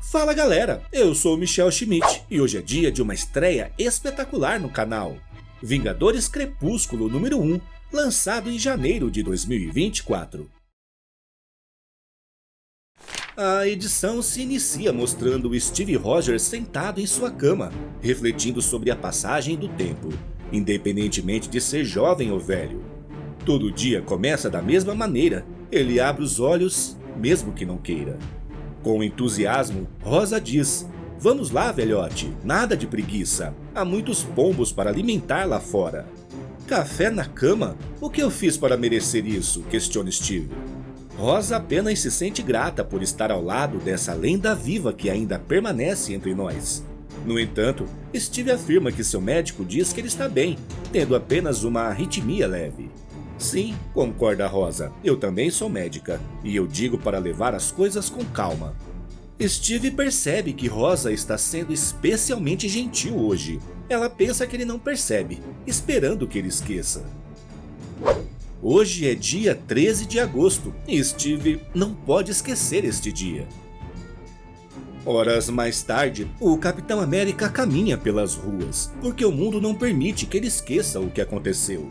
Fala galera, eu sou o Michel Schmidt e hoje é dia de uma estreia espetacular no canal. Vingadores Crepúsculo número 1, lançado em janeiro de 2024. A edição se inicia mostrando o Steve Rogers sentado em sua cama, refletindo sobre a passagem do tempo, independentemente de ser jovem ou velho. Todo dia começa da mesma maneira, ele abre os olhos, mesmo que não queira. Com entusiasmo, Rosa diz: "Vamos lá, velhote, nada de preguiça, há muitos pombos para alimentar lá fora." "Café na cama? O que eu fiz para merecer isso?" questiona Steve. Rosa apenas se sente grata por estar ao lado dessa lenda viva que ainda permanece entre nós. No entanto, Steve afirma que seu médico diz que ele está bem, tendo apenas uma arritmia leve. "Sim", concorda Rosa, "eu também sou médica, e eu digo para levar as coisas com calma." Steve percebe que Rosa está sendo especialmente gentil hoje. Ela pensa que ele não percebe, esperando que ele esqueça. Hoje é dia 13 de agosto e Steve não pode esquecer este dia. Horas mais tarde, o Capitão América caminha pelas ruas, porque o mundo não permite que ele esqueça o que aconteceu.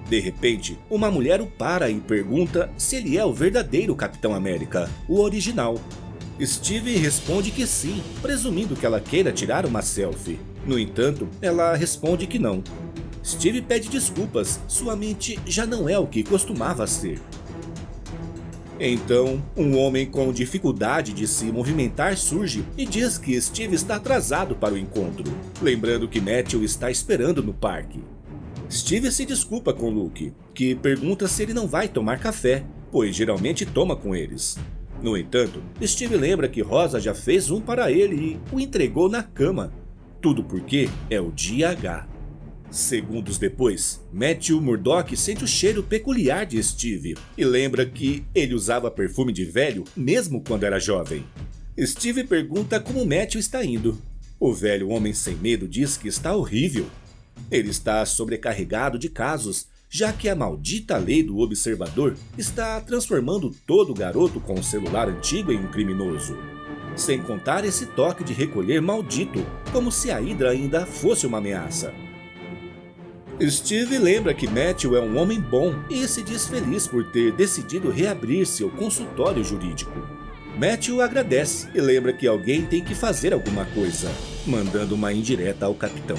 De repente, uma mulher o para e pergunta se ele é o verdadeiro Capitão América, o original. Steve responde que sim, presumindo que ela queira tirar uma selfie. No entanto, ela responde que não. Steve pede desculpas, sua mente já não é o que costumava ser. Então, um homem com dificuldade de se movimentar surge e diz que Steve está atrasado para o encontro, lembrando que Matthew está esperando no parque. Steve se desculpa com Luke, que pergunta se ele não vai tomar café, pois geralmente toma com eles. No entanto, Steve lembra que Rosa já fez um para ele e o entregou na cama. Tudo porque é o dia H. Segundos depois, Matthew Murdock sente o cheiro peculiar de Steve e lembra que ele usava perfume de velho mesmo quando era jovem. Steve pergunta como Matthew está indo. O velho homem sem medo diz que está horrível. Ele está sobrecarregado de casos, já que a maldita lei do observador está transformando todo garoto com um celular antigo em um criminoso. Sem contar esse toque de recolher maldito, como se a Hydra ainda fosse uma ameaça. Steve lembra que Matthew é um homem bom e se diz feliz por ter decidido reabrir seu consultório jurídico. Matthew agradece e lembra que alguém tem que fazer alguma coisa, mandando uma indireta ao capitão.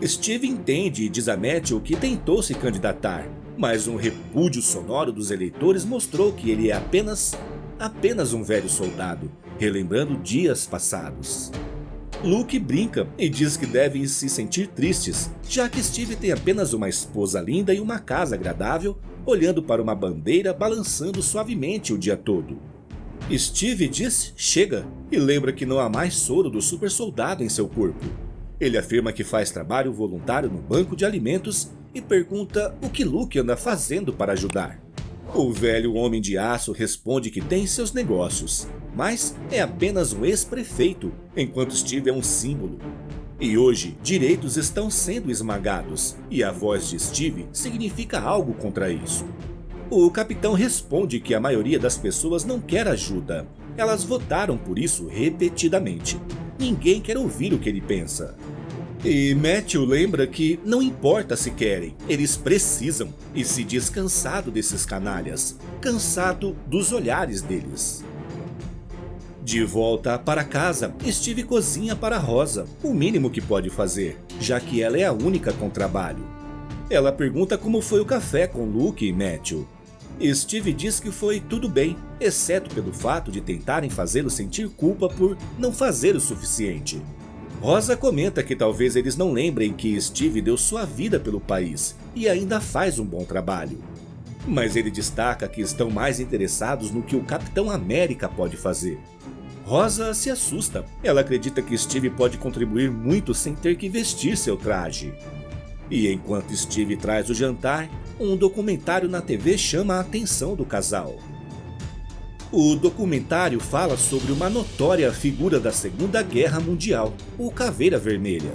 Steve entende e diz a Matthew que tentou se candidatar, mas um repúdio sonoro dos eleitores mostrou que ele é apenas um velho soldado, relembrando dias passados. Luke brinca e diz que devem se sentir tristes, já que Steve tem apenas uma esposa linda e uma casa agradável, olhando para uma bandeira balançando suavemente o dia todo. Steve diz chega e lembra que não há mais soro do super soldado em seu corpo. Ele afirma que faz trabalho voluntário no banco de alimentos e pergunta o que Luke anda fazendo para ajudar. O velho homem de aço responde que tem seus negócios, mas é apenas um ex-prefeito, enquanto Steve é um símbolo. E hoje, direitos estão sendo esmagados, e a voz de Steve significa algo contra isso. O capitão responde que a maioria das pessoas não quer ajuda. Elas votaram por isso repetidamente. Ninguém quer ouvir o que ele pensa. E Matthew lembra que não importa se querem, eles precisam, e se diz cansado desses canalhas, cansado dos olhares deles. De volta para casa, Steve cozinha para Rosa, o mínimo que pode fazer, já que ela é a única com trabalho. Ela pergunta como foi o café com Luke e Matthew. Steve diz que foi tudo bem, exceto pelo fato de tentarem fazê-lo sentir culpa por não fazer o suficiente. Rosa comenta que talvez eles não lembrem que Steve deu sua vida pelo país e ainda faz um bom trabalho. Mas ele destaca que estão mais interessados no que o Capitão América pode fazer. Rosa se assusta, ela acredita que Steve pode contribuir muito sem ter que vestir seu traje. E enquanto Steve traz o jantar, um documentário na TV chama a atenção do casal. O documentário fala sobre uma notória figura da Segunda Guerra Mundial, o Caveira Vermelha.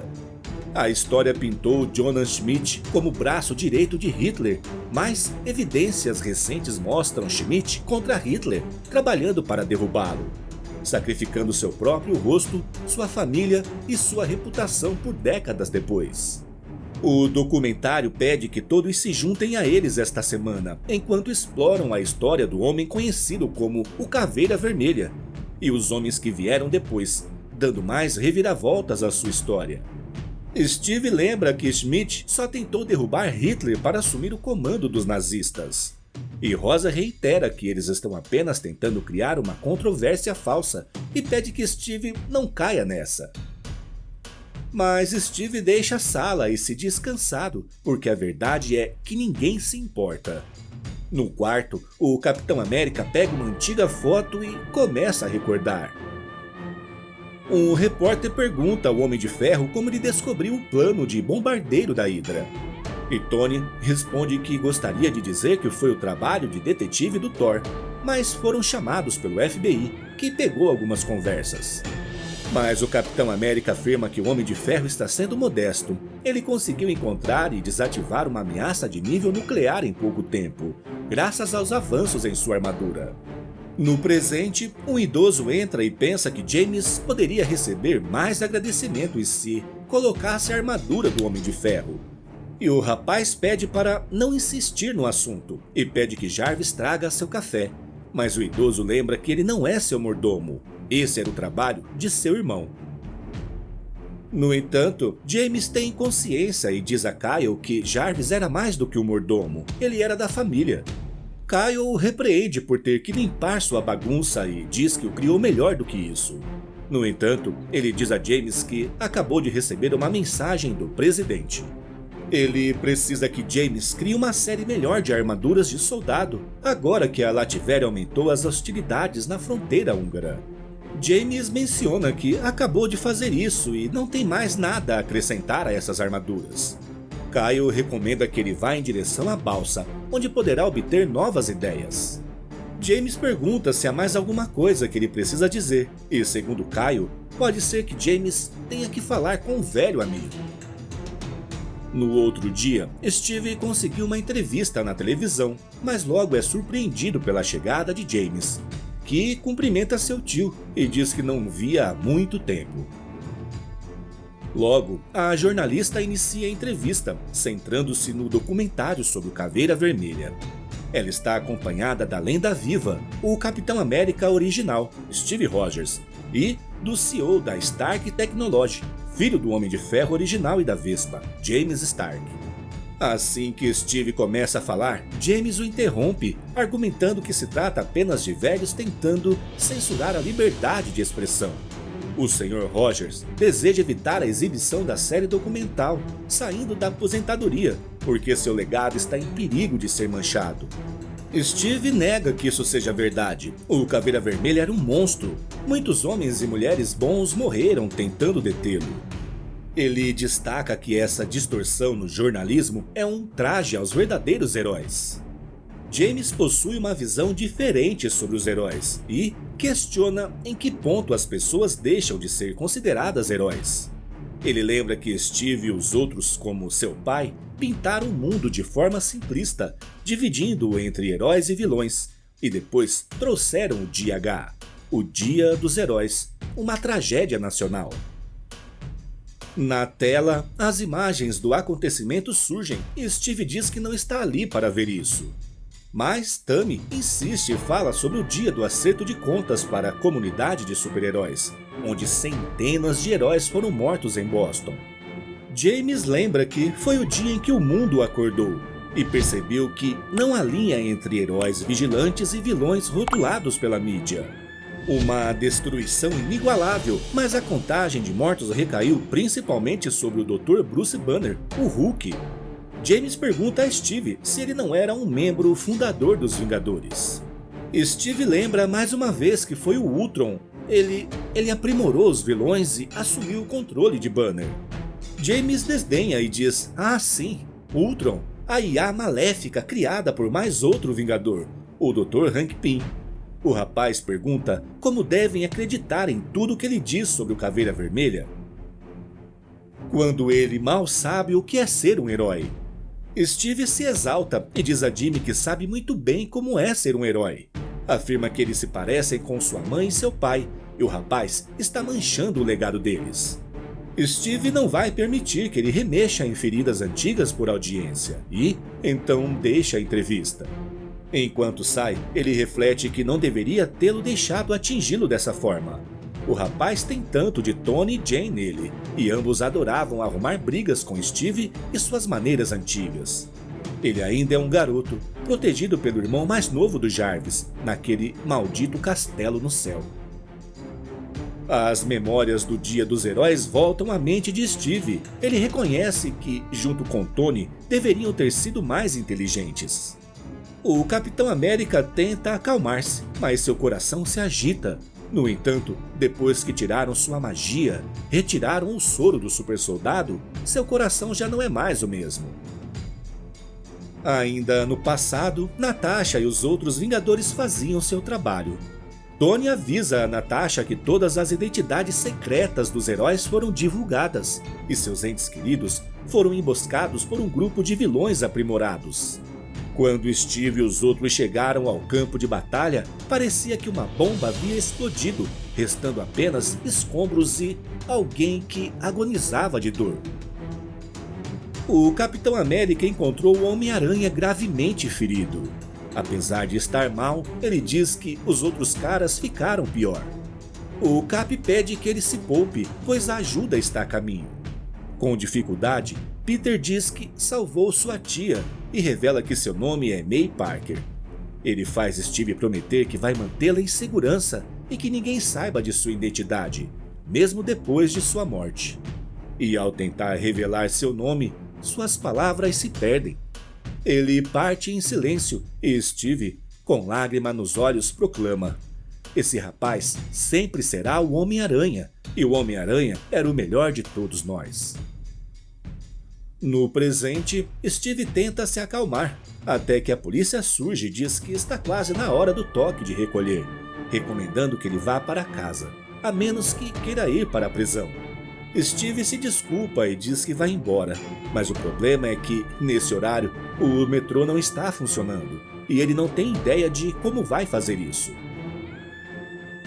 A história pintou Jonas Schmidt como braço direito de Hitler, mas evidências recentes mostram Schmidt contra Hitler, trabalhando para derrubá-lo. sacrificando seu próprio rosto, sua família e sua reputação por décadas depois. O documentário pede que todos se juntem a eles esta semana, enquanto exploram a história do homem conhecido como o Caveira Vermelha e os homens que vieram depois, dando mais reviravoltas à sua história. Steve lembra que Schmidt só tentou derrubar Hitler para assumir o comando dos nazistas. E Rosa reitera que eles estão apenas tentando criar uma controvérsia falsa e pede que Steve não caia nessa. Mas Steve deixa a sala e se diz cansado, porque a verdade é que ninguém se importa. No quarto, o Capitão América pega uma antiga foto e começa a recordar. Um repórter pergunta ao Homem de Ferro como ele descobriu o plano de bombardeiro da Hydra. E Tony responde que gostaria de dizer que foi o trabalho de detetive do Thor, mas foram chamados pelo FBI, que pegou algumas conversas. Mas o Capitão América afirma que o Homem de Ferro está sendo modesto. Ele conseguiu encontrar e desativar uma ameaça de nível nuclear em pouco tempo, graças aos avanços em sua armadura. No presente, um idoso entra e pensa que James poderia receber mais agradecimento se colocasse a armadura do Homem de Ferro. E o rapaz pede para não insistir no assunto e pede que Jarvis traga seu café. Mas o idoso lembra que ele não é seu mordomo. Esse era o trabalho de seu irmão. No entanto, James tem consciência e diz a Kyle que Jarvis era mais do que um mordomo, ele era da família. Kyle o repreende por ter que limpar sua bagunça e diz que o criou melhor do que isso. No entanto, ele diz a James que acabou de receber uma mensagem do presidente. Ele precisa que James crie uma série melhor de armaduras de soldado, agora que a Latveria aumentou as hostilidades na fronteira húngara. James menciona que acabou de fazer isso e não tem mais nada a acrescentar a essas armaduras. Kyle recomenda que ele vá em direção à balsa, onde poderá obter novas ideias. James pergunta se há mais alguma coisa que ele precisa dizer, e segundo Kyle, pode ser que James tenha que falar com um velho amigo. No outro dia, Steve conseguiu uma entrevista na televisão, mas logo é surpreendido pela chegada de James, que cumprimenta seu tio e diz que não o via há muito tempo. Logo, a jornalista inicia a entrevista, centrando-se no documentário sobre o Caveira Vermelha. Ela está acompanhada da lenda viva, o Capitão América original, Steve Rogers, e do CEO da Stark Technology, filho do Homem de Ferro original e da Vespa, James Stark. Assim que Steve começa a falar, James o interrompe, argumentando que se trata apenas de velhos tentando censurar a liberdade de expressão. O Sr. Rogers deseja evitar a exibição da série documental, saindo da aposentadoria, porque seu legado está em perigo de ser manchado. Steve nega que isso seja verdade. O Caveira Vermelha era um monstro. Muitos homens e mulheres bons morreram tentando detê-lo. Ele destaca que essa distorção no jornalismo é um traje aos verdadeiros heróis. James possui uma visão diferente sobre os heróis e questiona em que ponto as pessoas deixam de ser consideradas heróis. Ele lembra que Steve e os outros, como seu pai, pintaram o mundo de forma simplista, dividindo-o entre heróis e vilões, e depois trouxeram o Dia H, o Dia dos Heróis, uma tragédia nacional. Na tela, as imagens do acontecimento surgem e Steve diz que não está ali para ver isso. Mas Tammy insiste e fala sobre o dia do acerto de contas para a comunidade de super-heróis, onde centenas de heróis foram mortos em Boston. James lembra que foi o dia em que o mundo acordou e percebeu que não há linha entre heróis vigilantes e vilões rotulados pela mídia. Uma destruição inigualável, mas a contagem de mortos recaiu principalmente sobre o Dr. Bruce Banner, o Hulk. James pergunta a Steve se ele não era um membro fundador dos Vingadores. Steve lembra mais uma vez que foi o Ultron. Ele aprimorou os vilões e assumiu o controle de Banner. James desdenha e diz: "Ah, sim, Ultron, a IA maléfica criada por mais outro Vingador, o Dr. Hank Pym." O rapaz pergunta como devem acreditar em tudo que ele diz sobre o Caveira Vermelha, quando ele mal sabe o que é ser um herói. Steve se exalta e diz a Jimmy que sabe muito bem como é ser um herói. Afirma que eles se parecem com sua mãe e seu pai, e o rapaz está manchando o legado deles. Steve não vai permitir que ele remexa em feridas antigas por audiência e, então, deixa a entrevista. Enquanto sai, ele reflete que não deveria tê-lo deixado atingi-lo dessa forma. O rapaz tem tanto de Tony e Jane nele, e ambos adoravam arrumar brigas com Steve e suas maneiras antigas. Ele ainda é um garoto, protegido pelo irmão mais novo do Jarvis, naquele maldito castelo no céu. As memórias do Dia dos Heróis voltam à mente de Steve. Ele reconhece que, junto com Tony, deveriam ter sido mais inteligentes. O Capitão América tenta acalmar-se, mas seu coração se agita. No entanto, depois que tiraram sua magia, retiraram o soro do supersoldado, seu coração já não é mais o mesmo. Ainda no passado, Natasha e os outros Vingadores faziam seu trabalho. Tony avisa a Natasha que todas as identidades secretas dos heróis foram divulgadas, e seus entes queridos foram emboscados por um grupo de vilões aprimorados. Quando Steve e os outros chegaram ao campo de batalha, parecia que uma bomba havia explodido, restando apenas escombros e alguém que agonizava de dor. O Capitão América encontrou o Homem-Aranha gravemente ferido. Apesar de estar mal, ele diz que os outros caras ficaram pior. O Cap pede que ele se poupe, pois a ajuda está a caminho. Com dificuldade, Peter diz que salvou sua tia e revela que seu nome é May Parker. Ele faz Steve prometer que vai mantê-la em segurança e que ninguém saiba de sua identidade, mesmo depois de sua morte. E ao tentar revelar seu nome, suas palavras se perdem. Ele parte em silêncio e Steve, com lágrima nos olhos, proclama: "Esse rapaz sempre será o Homem-Aranha, e o Homem-Aranha era o melhor de todos nós." No presente, Steve tenta se acalmar, até que a polícia surge e diz que está quase na hora do toque de recolher, recomendando que ele vá para casa, a menos que queira ir para a prisão. Steve se desculpa e diz que vai embora, mas o problema é que, nesse horário, o metrô não está funcionando, e ele não tem ideia de como vai fazer isso.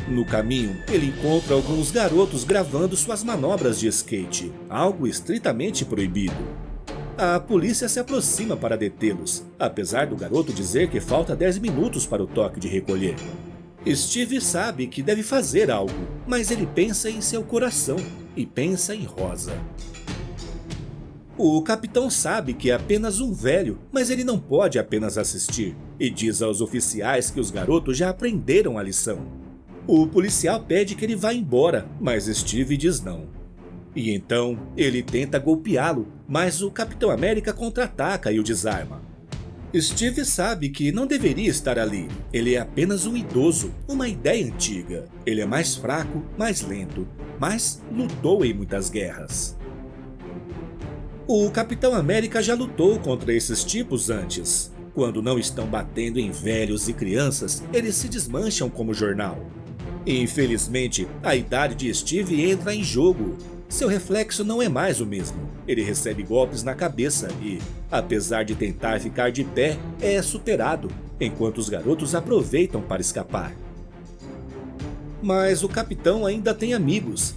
No caminho, ele encontra alguns garotos gravando suas manobras de skate, algo estritamente proibido. A polícia se aproxima para detê-los, apesar do garoto dizer que falta 10 minutos para o toque de recolher. Steve sabe que deve fazer algo, mas ele pensa em seu coração e pensa em Rosa. O capitão sabe que é apenas um velho, mas ele não pode apenas assistir, e diz aos oficiais que os garotos já aprenderam a lição. O policial pede que ele vá embora, mas Steve diz não. E então ele tenta golpeá-lo, mas o Capitão América contra-ataca e o desarma. Steve sabe que não deveria estar ali. Ele é apenas um idoso, uma ideia antiga. Ele é mais fraco, mais lento, mas lutou em muitas guerras. O Capitão América já lutou contra esses tipos antes. Quando não estão batendo em velhos e crianças, eles se desmancham como jornal. Infelizmente, a idade de Steve entra em jogo. Seu reflexo não é mais o mesmo. Ele recebe golpes na cabeça e, apesar de tentar ficar de pé, é superado, enquanto os garotos aproveitam para escapar. Mas o capitão ainda tem amigos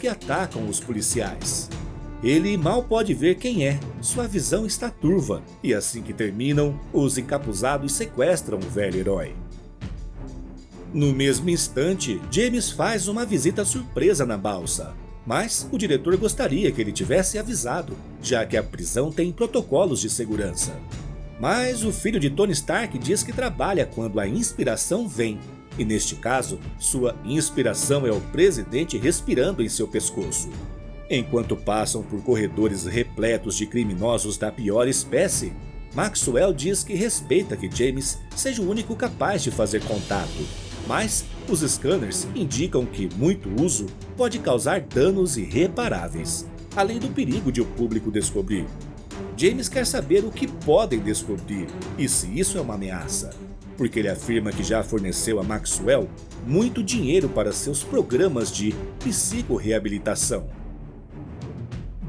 que atacam os policiais. Ele mal pode ver quem é, sua visão está turva, e assim que terminam, os encapuzados sequestram o velho herói. No mesmo instante, James faz uma visita surpresa na balsa. Mas o diretor gostaria que ele tivesse avisado, já que a prisão tem protocolos de segurança. Mas o filho de Tony Stark diz que trabalha quando a inspiração vem, e neste caso, sua inspiração é o presidente respirando em seu pescoço. Enquanto passam por corredores repletos de criminosos da pior espécie, Maxwell diz que respeita que James seja o único capaz de fazer contato. Mas os scanners indicam que muito uso pode causar danos irreparáveis, além do perigo de o público descobrir. James quer saber o que podem descobrir e se isso é uma ameaça, porque ele afirma que já forneceu a Maxwell muito dinheiro para seus programas de psicorreabilitação.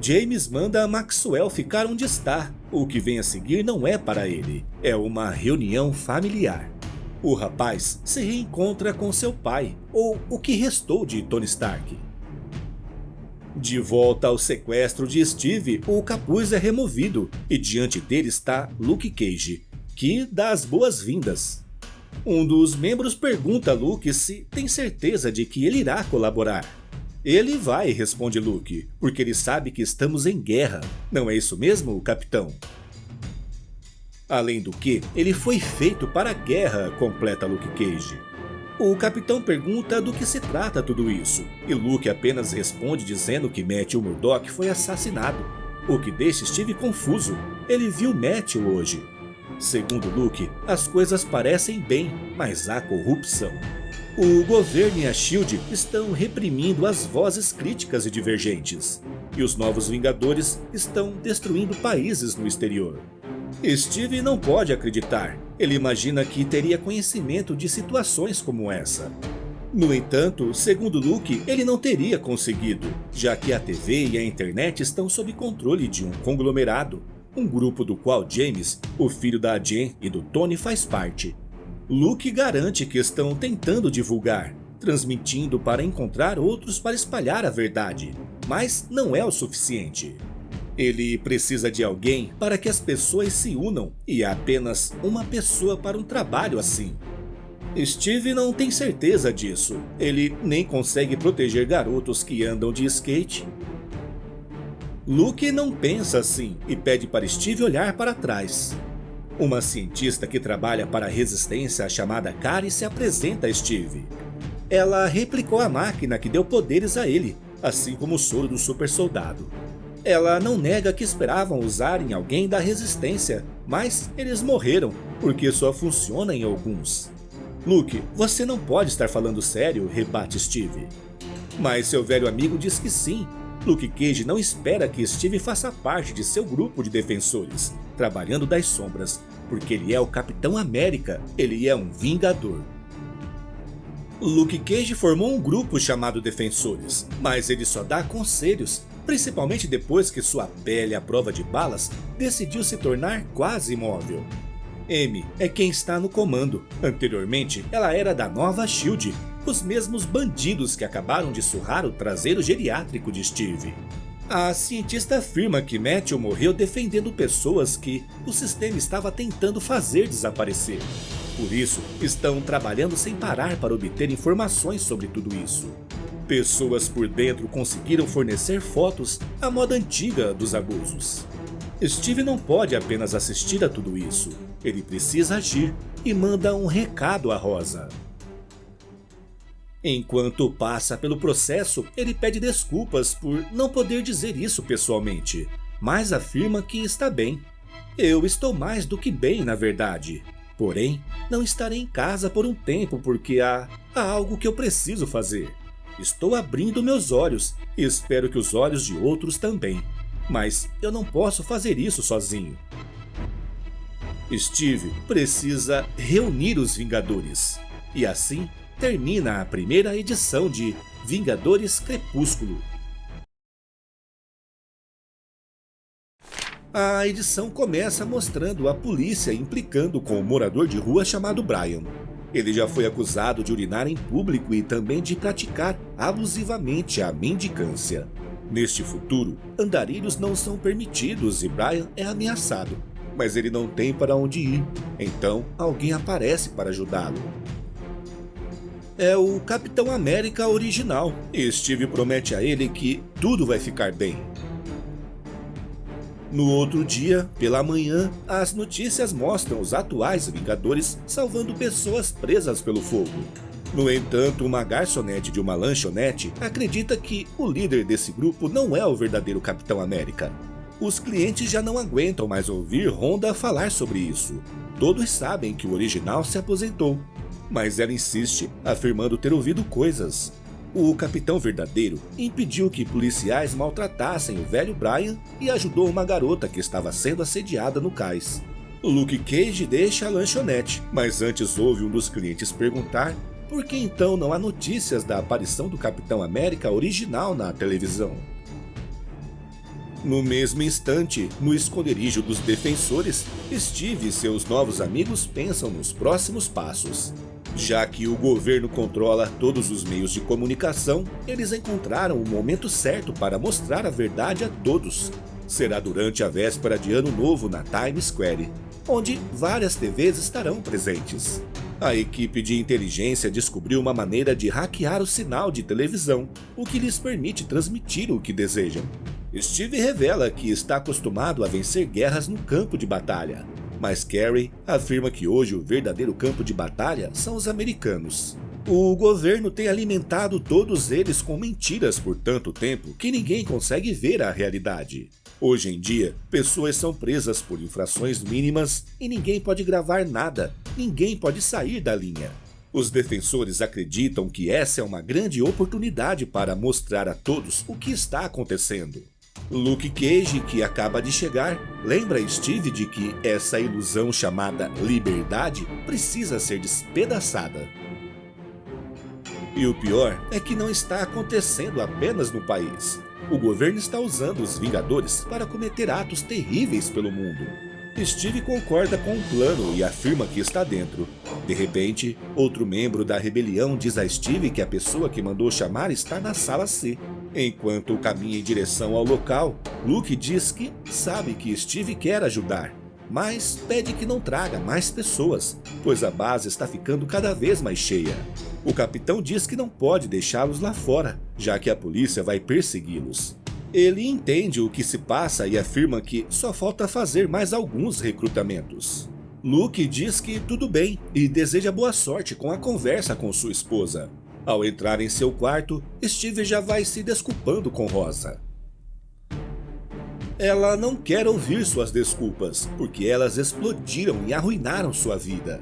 James manda a Maxwell ficar onde está. O que vem a seguir não é para ele, é uma reunião familiar. O rapaz se reencontra com seu pai, ou o que restou de Tony Stark. De volta ao sequestro de Steve, o capuz é removido e diante dele está Luke Cage, que dá as boas-vindas. Um dos membros pergunta a Luke se tem certeza de que ele irá colaborar. Ele vai, responde Luke, porque ele sabe que estamos em guerra. Não é isso mesmo, capitão? Além do que, ele foi feito para a guerra, completa Luke Cage. O capitão pergunta do que se trata tudo isso, e Luke apenas responde dizendo que Matthew Murdock foi assassinado, o que deixa Steve confuso. Ele viu Matthew hoje. Segundo Luke, as coisas parecem bem, mas há corrupção. O governo e a SHIELD estão reprimindo as vozes críticas e divergentes, e os novos Vingadores estão destruindo países no exterior. Steve não pode acreditar. Ele imagina que teria conhecimento de situações como essa. No entanto, segundo Luke, ele não teria conseguido, já que a TV e a internet estão sob controle de um conglomerado, um grupo do qual James, o filho da Jen e do Tony, faz parte. Luke garante que estão tentando divulgar, transmitindo para encontrar outros para espalhar a verdade, mas não é o suficiente. Ele precisa de alguém para que as pessoas se unam, e há apenas uma pessoa para um trabalho assim. Steve não tem certeza disso. Ele nem consegue proteger garotos que andam de skate. Luke não pensa assim e pede para Steve olhar para trás. Uma cientista que trabalha para a resistência chamada Kari se apresenta a Steve. Ela replicou a máquina que deu poderes a ele, assim como o soro do super soldado. Ela não nega que esperavam usar em alguém da resistência, mas eles morreram, porque só funciona em alguns. Luke, você não pode estar falando sério, rebate Steve. Mas seu velho amigo diz que sim. Luke Cage não espera que Steve faça parte de seu grupo de defensores, trabalhando das sombras, porque ele é o Capitão América, ele é um Vingador. Luke Cage formou um grupo chamado Defensores, mas ele só dá conselhos, principalmente depois que sua pele à prova de balas decidiu se tornar quase imóvel. Amy é quem está no comando. Anteriormente, ela era da nova SHIELD, os mesmos bandidos que acabaram de surrar o traseiro geriátrico de Steve. A cientista afirma que Matthew morreu defendendo pessoas que o sistema estava tentando fazer desaparecer. Por isso, estão trabalhando sem parar para obter informações sobre tudo isso. Pessoas por dentro conseguiram fornecer fotos à moda antiga dos abusos. Steve não pode apenas assistir a tudo isso. Ele precisa agir e manda um recado a Rosa. Enquanto passa pelo processo, ele pede desculpas por não poder dizer isso pessoalmente, mas afirma que está bem. Eu estou mais do que bem, na verdade. Porém, não estarei em casa por um tempo porque há algo que eu preciso fazer. Estou abrindo meus olhos e espero que os olhos de outros também. Mas eu não posso fazer isso sozinho. Steve precisa reunir os Vingadores. E assim termina a primeira edição de Vingadores Crepúsculo. A edição começa mostrando a polícia implicando com um morador de rua chamado Brian. Ele já foi acusado de urinar em público e também de praticar abusivamente a mendicância. Neste futuro, andarilhos não são permitidos e Brian é ameaçado, mas ele não tem para onde ir, então alguém aparece para ajudá-lo. É o Capitão América original, e Steve promete a ele que tudo vai ficar bem. No outro dia, pela manhã, as notícias mostram os atuais Vingadores salvando pessoas presas pelo fogo. No entanto, uma garçonete de uma lanchonete acredita que o líder desse grupo não é o verdadeiro Capitão América. Os clientes já não aguentam mais ouvir Honda falar sobre isso. Todos sabem que o original se aposentou, mas ela insiste, afirmando ter ouvido coisas. O Capitão Verdadeiro impediu que policiais maltratassem o velho Brian e ajudou uma garota que estava sendo assediada no cais. Luke Cage deixa a lanchonete, mas antes ouve um dos clientes perguntar por que então não há notícias da aparição do Capitão América original na televisão. No mesmo instante, no esconderijo dos defensores, Steve e seus novos amigos pensam nos próximos passos. Já que o governo controla todos os meios de comunicação, eles encontraram o momento certo para mostrar a verdade a todos. Será durante a véspera de Ano Novo na Times Square, onde várias TVs estarão presentes. A equipe de inteligência descobriu uma maneira de hackear o sinal de televisão, o que lhes permite transmitir o que desejam. Steve revela que está acostumado a vencer guerras no campo de batalha, mas Carrie afirma que hoje o verdadeiro campo de batalha são os americanos. O governo tem alimentado todos eles com mentiras por tanto tempo que ninguém consegue ver a realidade. Hoje em dia, pessoas são presas por infrações mínimas e ninguém pode gravar nada, ninguém pode sair da linha. Os defensores acreditam que essa é uma grande oportunidade para mostrar a todos o que está acontecendo. Luke Cage, que acaba de chegar, lembra Steve de que essa ilusão chamada liberdade precisa ser despedaçada. E o pior é que não está acontecendo apenas no país. O governo está usando os Vingadores para cometer atos terríveis pelo mundo. Steve concorda com o plano e afirma que está dentro. De repente, outro membro da rebelião diz a Steve que a pessoa que mandou chamar está na sala C. Enquanto caminha em direção ao local, Luke diz que sabe que Steve quer ajudar, mas pede que não traga mais pessoas, pois a base está ficando cada vez mais cheia. O capitão diz que não pode deixá-los lá fora, já que a polícia vai persegui-los. Ele entende o que se passa e afirma que só falta fazer mais alguns recrutamentos. Luke diz que tudo bem e deseja boa sorte com a conversa com sua esposa. Ao entrar em seu quarto, Steve já vai se desculpando com Rosa. Ela não quer ouvir suas desculpas, porque elas explodiram e arruinaram sua vida.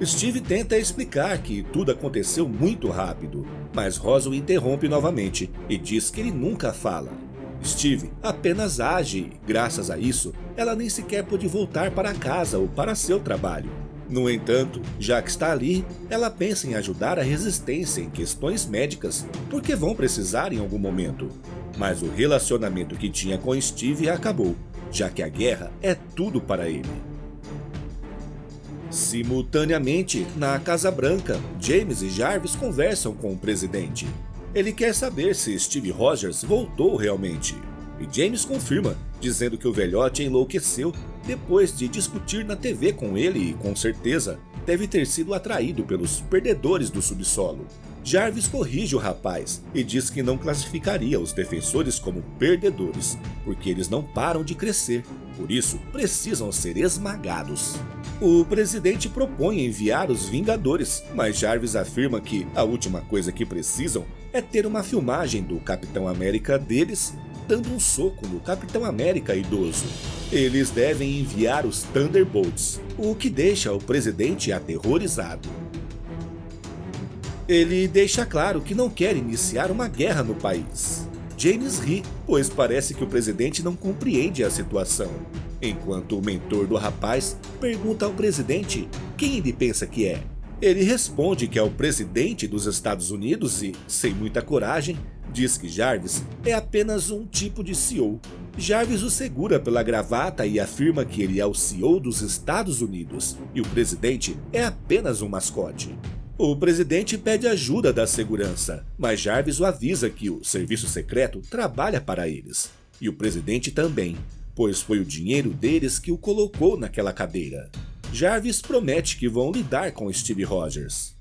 Steve tenta explicar que tudo aconteceu muito rápido, mas Rosa o interrompe novamente e diz que ele nunca fala. Steve apenas age e, graças a isso, ela nem sequer pôde voltar para casa ou para seu trabalho. No entanto, já que está ali, ela pensa em ajudar a resistência em questões médicas, porque vão precisar em algum momento. Mas o relacionamento que tinha com Steve acabou, já que a guerra é tudo para ele. Simultaneamente, na Casa Branca, James e Jarvis conversam com o presidente. Ele quer saber se Steve Rogers voltou realmente. E James confirma, dizendo que o velhote enlouqueceu depois de discutir na TV com ele e, com certeza, deve ter sido atraído pelos perdedores do subsolo. Jarvis corrige o rapaz e diz que não classificaria os defensores como perdedores, porque eles não param de crescer, por isso precisam ser esmagados. O presidente propõe enviar os Vingadores, mas Jarvis afirma que a última coisa que precisam é ter uma filmagem do Capitão América deles dando um soco no Capitão América idoso. Eles devem enviar os Thunderbolts, o que deixa o presidente aterrorizado. Ele deixa claro que não quer iniciar uma guerra no país. James ri, pois parece que o presidente não compreende a situação. Enquanto o mentor do rapaz pergunta ao presidente quem ele pensa que é. Ele responde que é o presidente dos Estados Unidos e, sem muita coragem, diz que Jarvis é apenas um tipo de CEO. Jarvis o segura pela gravata e afirma que ele é o CEO dos Estados Unidos e o presidente é apenas um mascote. O presidente pede ajuda da segurança, mas Jarvis o avisa que o serviço secreto trabalha para eles. E o presidente também, pois foi o dinheiro deles que o colocou naquela cadeira. Jarvis promete que vão lidar com Steve Rogers.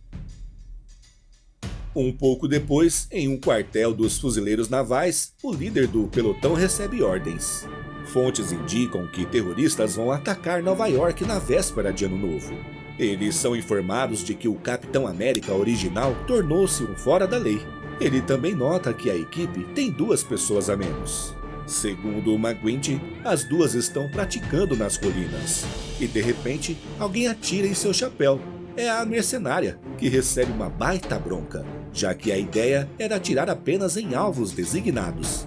Um pouco depois, em um quartel dos fuzileiros navais, o líder do pelotão recebe ordens. Fontes indicam que terroristas vão atacar Nova York na véspera de Ano Novo. Eles são informados de que o Capitão América original tornou-se um fora da lei. Ele também nota que a equipe tem 2 pessoas a menos. Segundo o McGuinty, as duas estão praticando nas colinas. E de repente, alguém atira em seu chapéu. É a mercenária, que recebe uma baita bronca, já que a ideia era atirar apenas em alvos designados.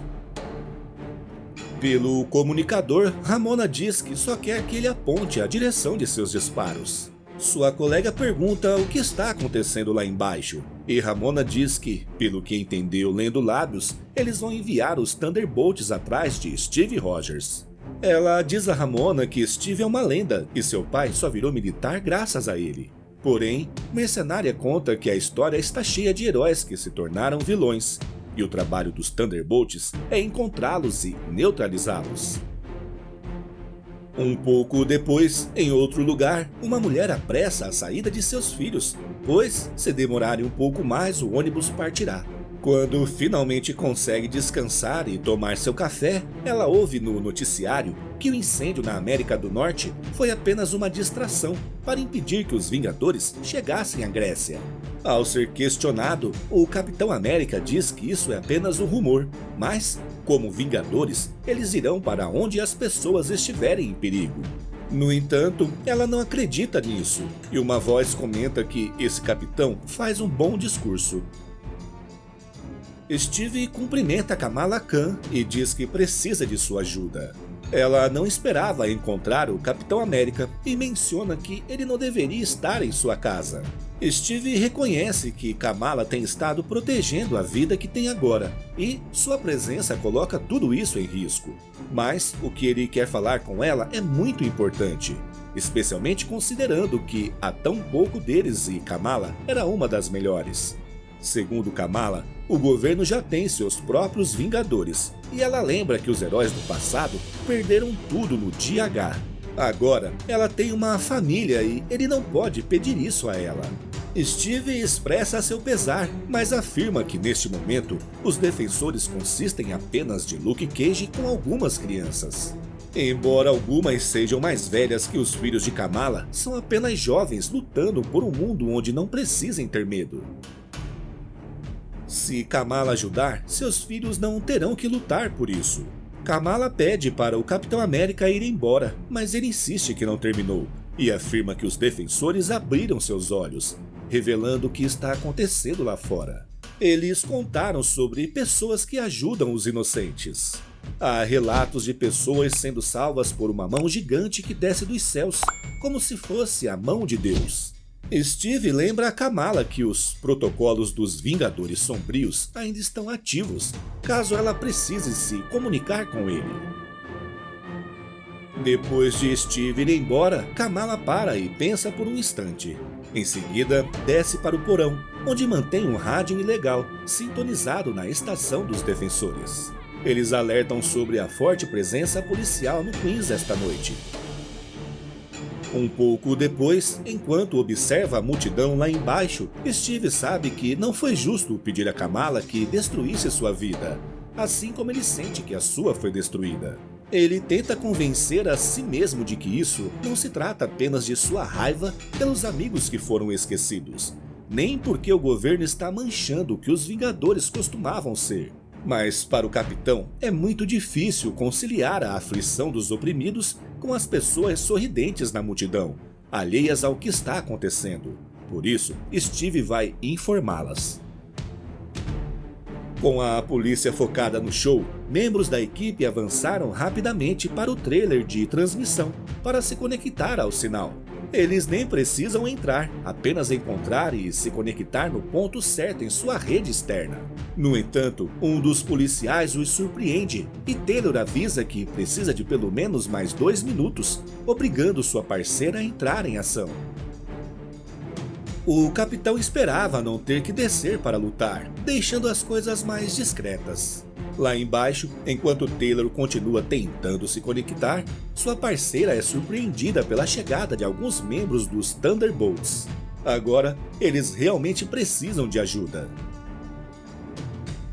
Pelo comunicador, Ramona diz que só quer que ele aponte a direção de seus disparos. Sua colega pergunta o que está acontecendo lá embaixo, e Ramona diz que, pelo que entendeu lendo lábios, eles vão enviar os Thunderbolts atrás de Steve Rogers. Ela diz a Ramona que Steve é uma lenda e seu pai só virou militar graças a ele. Porém, Mercenária conta que a história está cheia de heróis que se tornaram vilões, e o trabalho dos Thunderbolts é encontrá-los e neutralizá-los. Um pouco depois, em outro lugar, uma mulher apressa a saída de seus filhos, pois, se demorarem um pouco mais, o ônibus partirá. Quando finalmente consegue descansar e tomar seu café, ela ouve no noticiário que o incêndio na América do Norte foi apenas uma distração para impedir que os Vingadores chegassem à Grécia. Ao ser questionado, o Capitão América diz que isso é apenas um rumor, mas, como Vingadores, eles irão para onde as pessoas estiverem em perigo. No entanto, ela não acredita nisso, e uma voz comenta que esse capitão faz um bom discurso. Steve cumprimenta Kamala Khan e diz que precisa de sua ajuda. Ela não esperava encontrar o Capitão América e menciona que ele não deveria estar em sua casa. Steve reconhece que Kamala tem estado protegendo a vida que tem agora, e sua presença coloca tudo isso em risco. Mas o que ele quer falar com ela é muito importante, especialmente considerando que há tão pouco deles e Kamala era uma das melhores. Segundo Kamala, o governo já tem seus próprios Vingadores, e ela lembra que os heróis do passado perderam tudo no dia H. Agora, ela tem uma família e ele não pode pedir isso a ela. Steve expressa seu pesar, mas afirma que neste momento, os defensores consistem apenas de Luke Cage com algumas crianças. Embora algumas sejam mais velhas que os filhos de Kamala, são apenas jovens lutando por um mundo onde não precisem ter medo. Se Kamala ajudar, seus filhos não terão que lutar por isso. Kamala pede para o Capitão América ir embora, mas ele insiste que não terminou, e afirma que os defensores abriram seus olhos, revelando o que está acontecendo lá fora. Eles contaram sobre pessoas que ajudam os inocentes. Há relatos de pessoas sendo salvas por uma mão gigante que desce dos céus, como se fosse a mão de Deus. Steve lembra a Kamala que os protocolos dos Vingadores Sombrios ainda estão ativos, caso ela precise se comunicar com ele. Depois de Steve ir embora, Kamala para e pensa por um instante. Em seguida, desce para o porão, onde mantém um rádio ilegal, sintonizado na estação dos defensores. Eles alertam sobre a forte presença policial no Queens esta noite. Um pouco depois, enquanto observa a multidão lá embaixo, Steve sabe que não foi justo pedir a Kamala que destruísse sua vida, assim como ele sente que a sua foi destruída. Ele tenta convencer a si mesmo de que isso não se trata apenas de sua raiva pelos amigos que foram esquecidos, nem porque o governo está manchando o que os Vingadores costumavam ser. Mas para o capitão é muito difícil conciliar a aflição dos oprimidos com as pessoas sorridentes na multidão, alheias ao que está acontecendo. Por isso, Steve vai informá-las. Com a polícia focada no show, membros da equipe avançaram rapidamente para o trailer de transmissão para se conectar ao sinal. Eles nem precisam entrar, apenas encontrar e se conectar no ponto certo em sua rede externa. No entanto, um dos policiais os surpreende e Taylor avisa que precisa de pelo menos mais 2 minutos, obrigando sua parceira a entrar em ação. O capitão esperava não ter que descer para lutar, deixando as coisas mais discretas. Lá embaixo, enquanto Taylor continua tentando se conectar, sua parceira é surpreendida pela chegada de alguns membros dos Thunderbolts. Agora, eles realmente precisam de ajuda.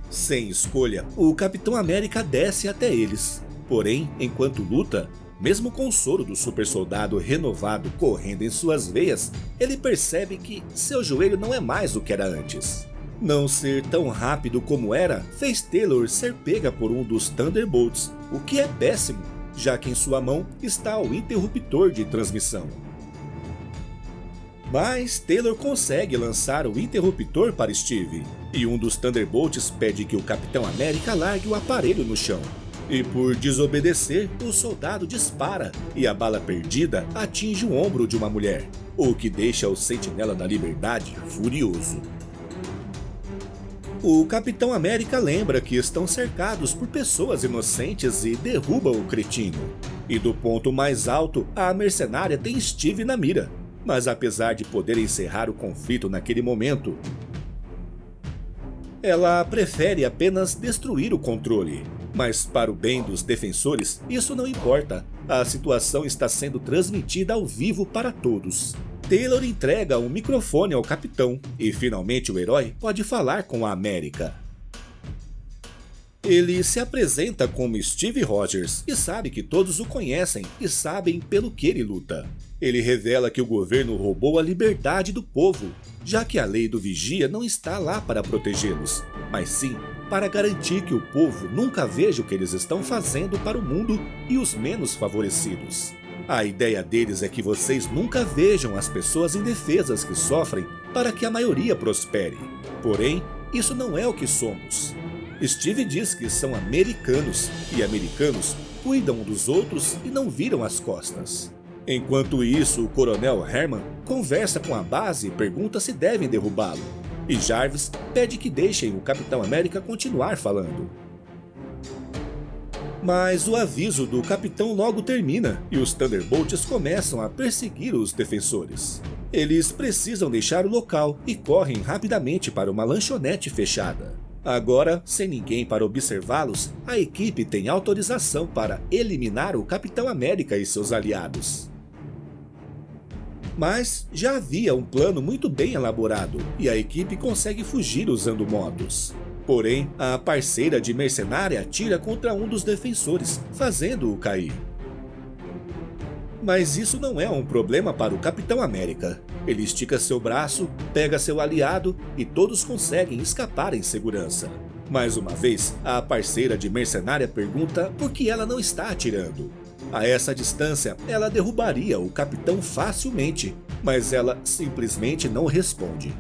Sem escolha, o Capitão América desce até eles. Porém, enquanto luta, mesmo com o soro do super-soldado renovado correndo em suas veias, ele percebe que seu joelho não é mais o que era antes. Não ser tão rápido como era fez Taylor ser pega por um dos Thunderbolts, o que é péssimo, já que em sua mão está o interruptor de transmissão. Mas Taylor consegue lançar o interruptor para Steve, e um dos Thunderbolts pede que o Capitão América largue o aparelho no chão. E por desobedecer, o soldado dispara e a bala perdida atinge o ombro de uma mulher, o que deixa o Sentinela da Liberdade furioso. O Capitão América lembra que estão cercados por pessoas inocentes e derruba o cretino. E do ponto mais alto, a mercenária tem Steve na mira. Mas apesar de poder encerrar o conflito naquele momento, ela prefere apenas destruir o controle. Mas para o bem dos defensores, isso não importa. A situação está sendo transmitida ao vivo para todos. Taylor entrega um microfone ao capitão e finalmente o herói pode falar com a América. Ele se apresenta como Steve Rogers e sabe que todos o conhecem e sabem pelo que ele luta. Ele revela que o governo roubou a liberdade do povo, já que a lei do vigia não está lá para protegê-los, mas sim para garantir que o povo nunca veja o que eles estão fazendo para o mundo e os menos favorecidos. A ideia deles é que vocês nunca vejam as pessoas indefesas que sofrem para que a maioria prospere. Porém, isso não é o que somos. Steve diz que são americanos, e americanos cuidam dos outros e não viram as costas. Enquanto isso, o Coronel Herman conversa com a base e pergunta se devem derrubá-lo. E Jarvis pede que deixem o Capitão América continuar falando. Mas o aviso do capitão logo termina e os Thunderbolts começam a perseguir os defensores. Eles precisam deixar o local e correm rapidamente para uma lanchonete fechada. Agora, sem ninguém para observá-los, a equipe tem autorização para eliminar o Capitão América e seus aliados. Mas já havia um plano muito bem elaborado e a equipe consegue fugir usando motos. Porém, a parceira de mercenária atira contra um dos defensores, fazendo-o cair. Mas isso não é um problema para o Capitão América. Ele estica seu braço, pega seu aliado e todos conseguem escapar em segurança. Mais uma vez, a parceira de mercenária pergunta por que ela não está atirando. A essa distância, ela derrubaria o capitão facilmente, mas ela simplesmente não responde.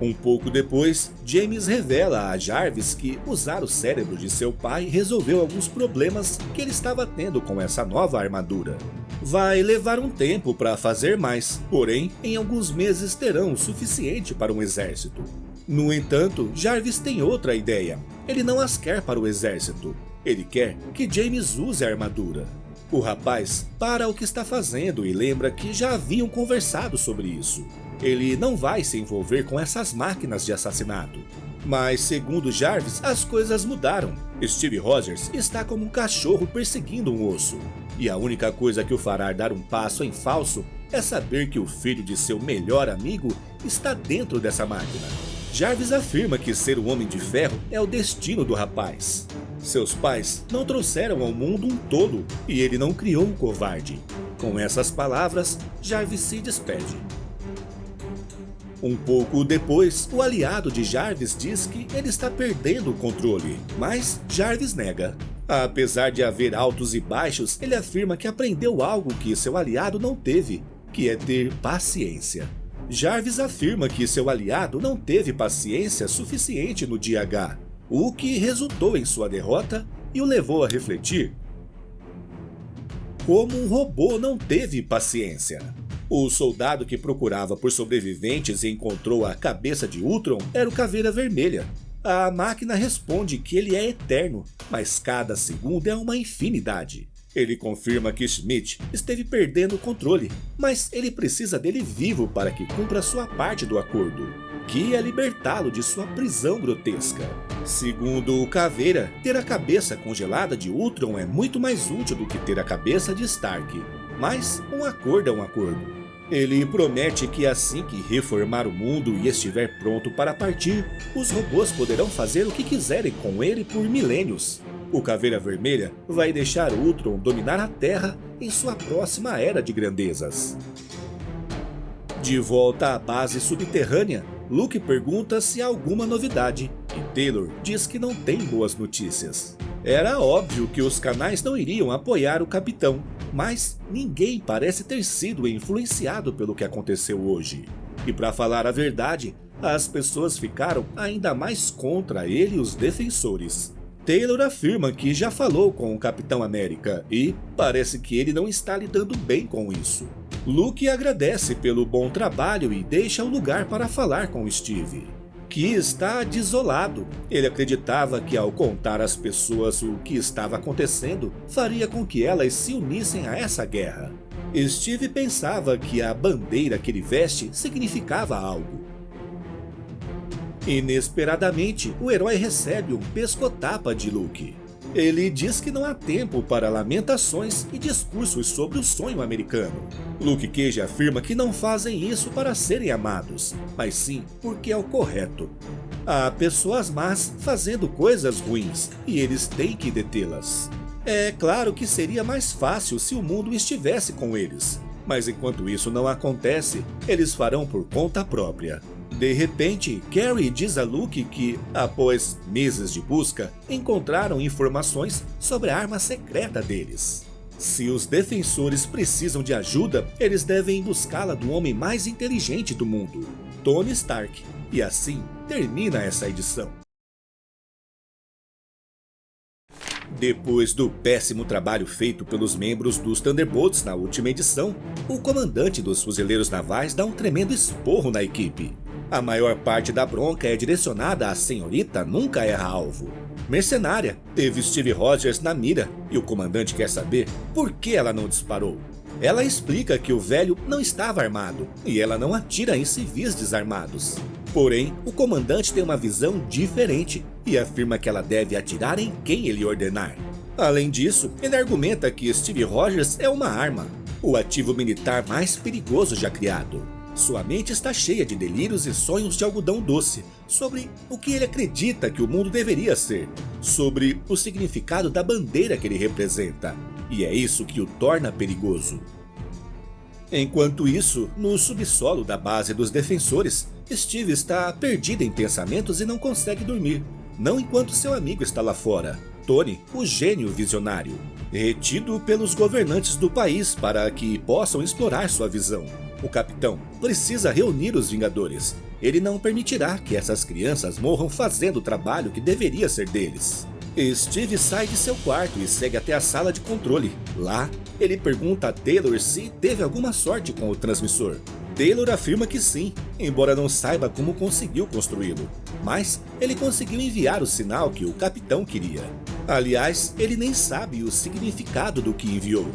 Um pouco depois, James revela a Jarvis que usar o cérebro de seu pai resolveu alguns problemas que ele estava tendo com essa nova armadura. Vai levar um tempo para fazer mais, porém, em alguns meses terão o suficiente para um exército. No entanto, Jarvis tem outra ideia. Ele não as quer para o exército. Ele quer que James use a armadura. O rapaz para o que está fazendo e lembra que já haviam conversado sobre isso. Ele não vai se envolver com essas máquinas de assassinato. Mas, segundo Jarvis, as coisas mudaram. Steve Rogers está como um cachorro perseguindo um osso. E a única coisa que o fará dar um passo em falso é saber que o filho de seu melhor amigo está dentro dessa máquina. Jarvis afirma que ser um homem de ferro é o destino do rapaz. Seus pais não trouxeram ao mundo um tolo e ele não criou um covarde. Com essas palavras, Jarvis se despede. Um pouco depois, o aliado de Jarvis diz que ele está perdendo o controle, mas Jarvis nega. Apesar de haver altos e baixos, ele afirma que aprendeu algo que seu aliado não teve, que é ter paciência. Jarvis afirma que seu aliado não teve paciência suficiente no dia H, o que resultou em sua derrota e o levou a refletir. Como um robô não teve paciência. O soldado que procurava por sobreviventes e encontrou a cabeça de Ultron era o Caveira Vermelha. A máquina responde que ele é eterno, mas cada segundo é uma infinidade. Ele confirma que Schmidt esteve perdendo o controle, mas ele precisa dele vivo para que cumpra sua parte do acordo, que é libertá-lo de sua prisão grotesca. Segundo o Caveira, ter a cabeça congelada de Ultron é muito mais útil do que ter a cabeça de Stark. Mas um acordo é um acordo. Ele promete que assim que reformar o mundo e estiver pronto para partir, os robôs poderão fazer o que quiserem com ele por milênios. O Caveira Vermelha vai deixar Ultron dominar a Terra em sua próxima era de grandezas. De volta à base subterrânea, Luke pergunta se há alguma novidade e Taylor diz que não tem boas notícias. Era óbvio que os canais não iriam apoiar o capitão, mas ninguém parece ter sido influenciado pelo que aconteceu hoje. E para falar a verdade, as pessoas ficaram ainda mais contra ele e os defensores. Taylor afirma que já falou com o Capitão América e parece que ele não está lidando bem com isso. Luke agradece pelo bom trabalho e deixa o lugar para falar com Steve, que está desolado. Ele acreditava que ao contar às pessoas o que estava acontecendo, faria com que elas se unissem a essa guerra. Steve pensava que a bandeira que ele veste significava algo. Inesperadamente, o herói recebe um pescotapa de Luke. Ele diz que não há tempo para lamentações e discursos sobre o sonho americano. Luke Cage afirma que não fazem isso para serem amados, mas sim porque é o correto. Há pessoas más fazendo coisas ruins e eles têm que detê-las. É claro que seria mais fácil se o mundo estivesse com eles, mas enquanto isso não acontece, eles farão por conta própria. De repente, Carrie diz a Luke que, após meses de busca, encontraram informações sobre a arma secreta deles. Se os defensores precisam de ajuda, eles devem buscá-la do homem mais inteligente do mundo, Tony Stark. E assim termina essa edição. Depois do péssimo trabalho feito pelos membros dos Thunderbolts na última edição, o comandante dos fuzileiros navais dá um tremendo esporro na equipe. A maior parte da bronca é direcionada à senhorita Nunca Erra Alvo. Mercenária, teve Steve Rogers na mira e o comandante quer saber por que ela não disparou. Ela explica que o velho não estava armado e ela não atira em civis desarmados. Porém, o comandante tem uma visão diferente e afirma que ela deve atirar em quem ele ordenar. Além disso, ele argumenta que Steve Rogers é uma arma, o ativo militar mais perigoso já criado. Sua mente está cheia de delírios e sonhos de algodão doce sobre o que ele acredita que o mundo deveria ser, sobre o significado da bandeira que ele representa, e é isso que o torna perigoso. Enquanto isso, no subsolo da base dos defensores, Steve está perdido em pensamentos e não consegue dormir, não enquanto seu amigo está lá fora, Tony, o gênio visionário, retido pelos governantes do país para que possam explorar sua visão. O capitão precisa reunir os Vingadores. Ele não permitirá que essas crianças morram fazendo o trabalho que deveria ser deles. Steve sai de seu quarto e segue até a sala de controle. Lá, ele pergunta a Taylor se teve alguma sorte com o transmissor. Taylor afirma que sim, embora não saiba como conseguiu construí-lo. Mas ele conseguiu enviar o sinal que o capitão queria. Aliás, ele nem sabe o significado do que enviou.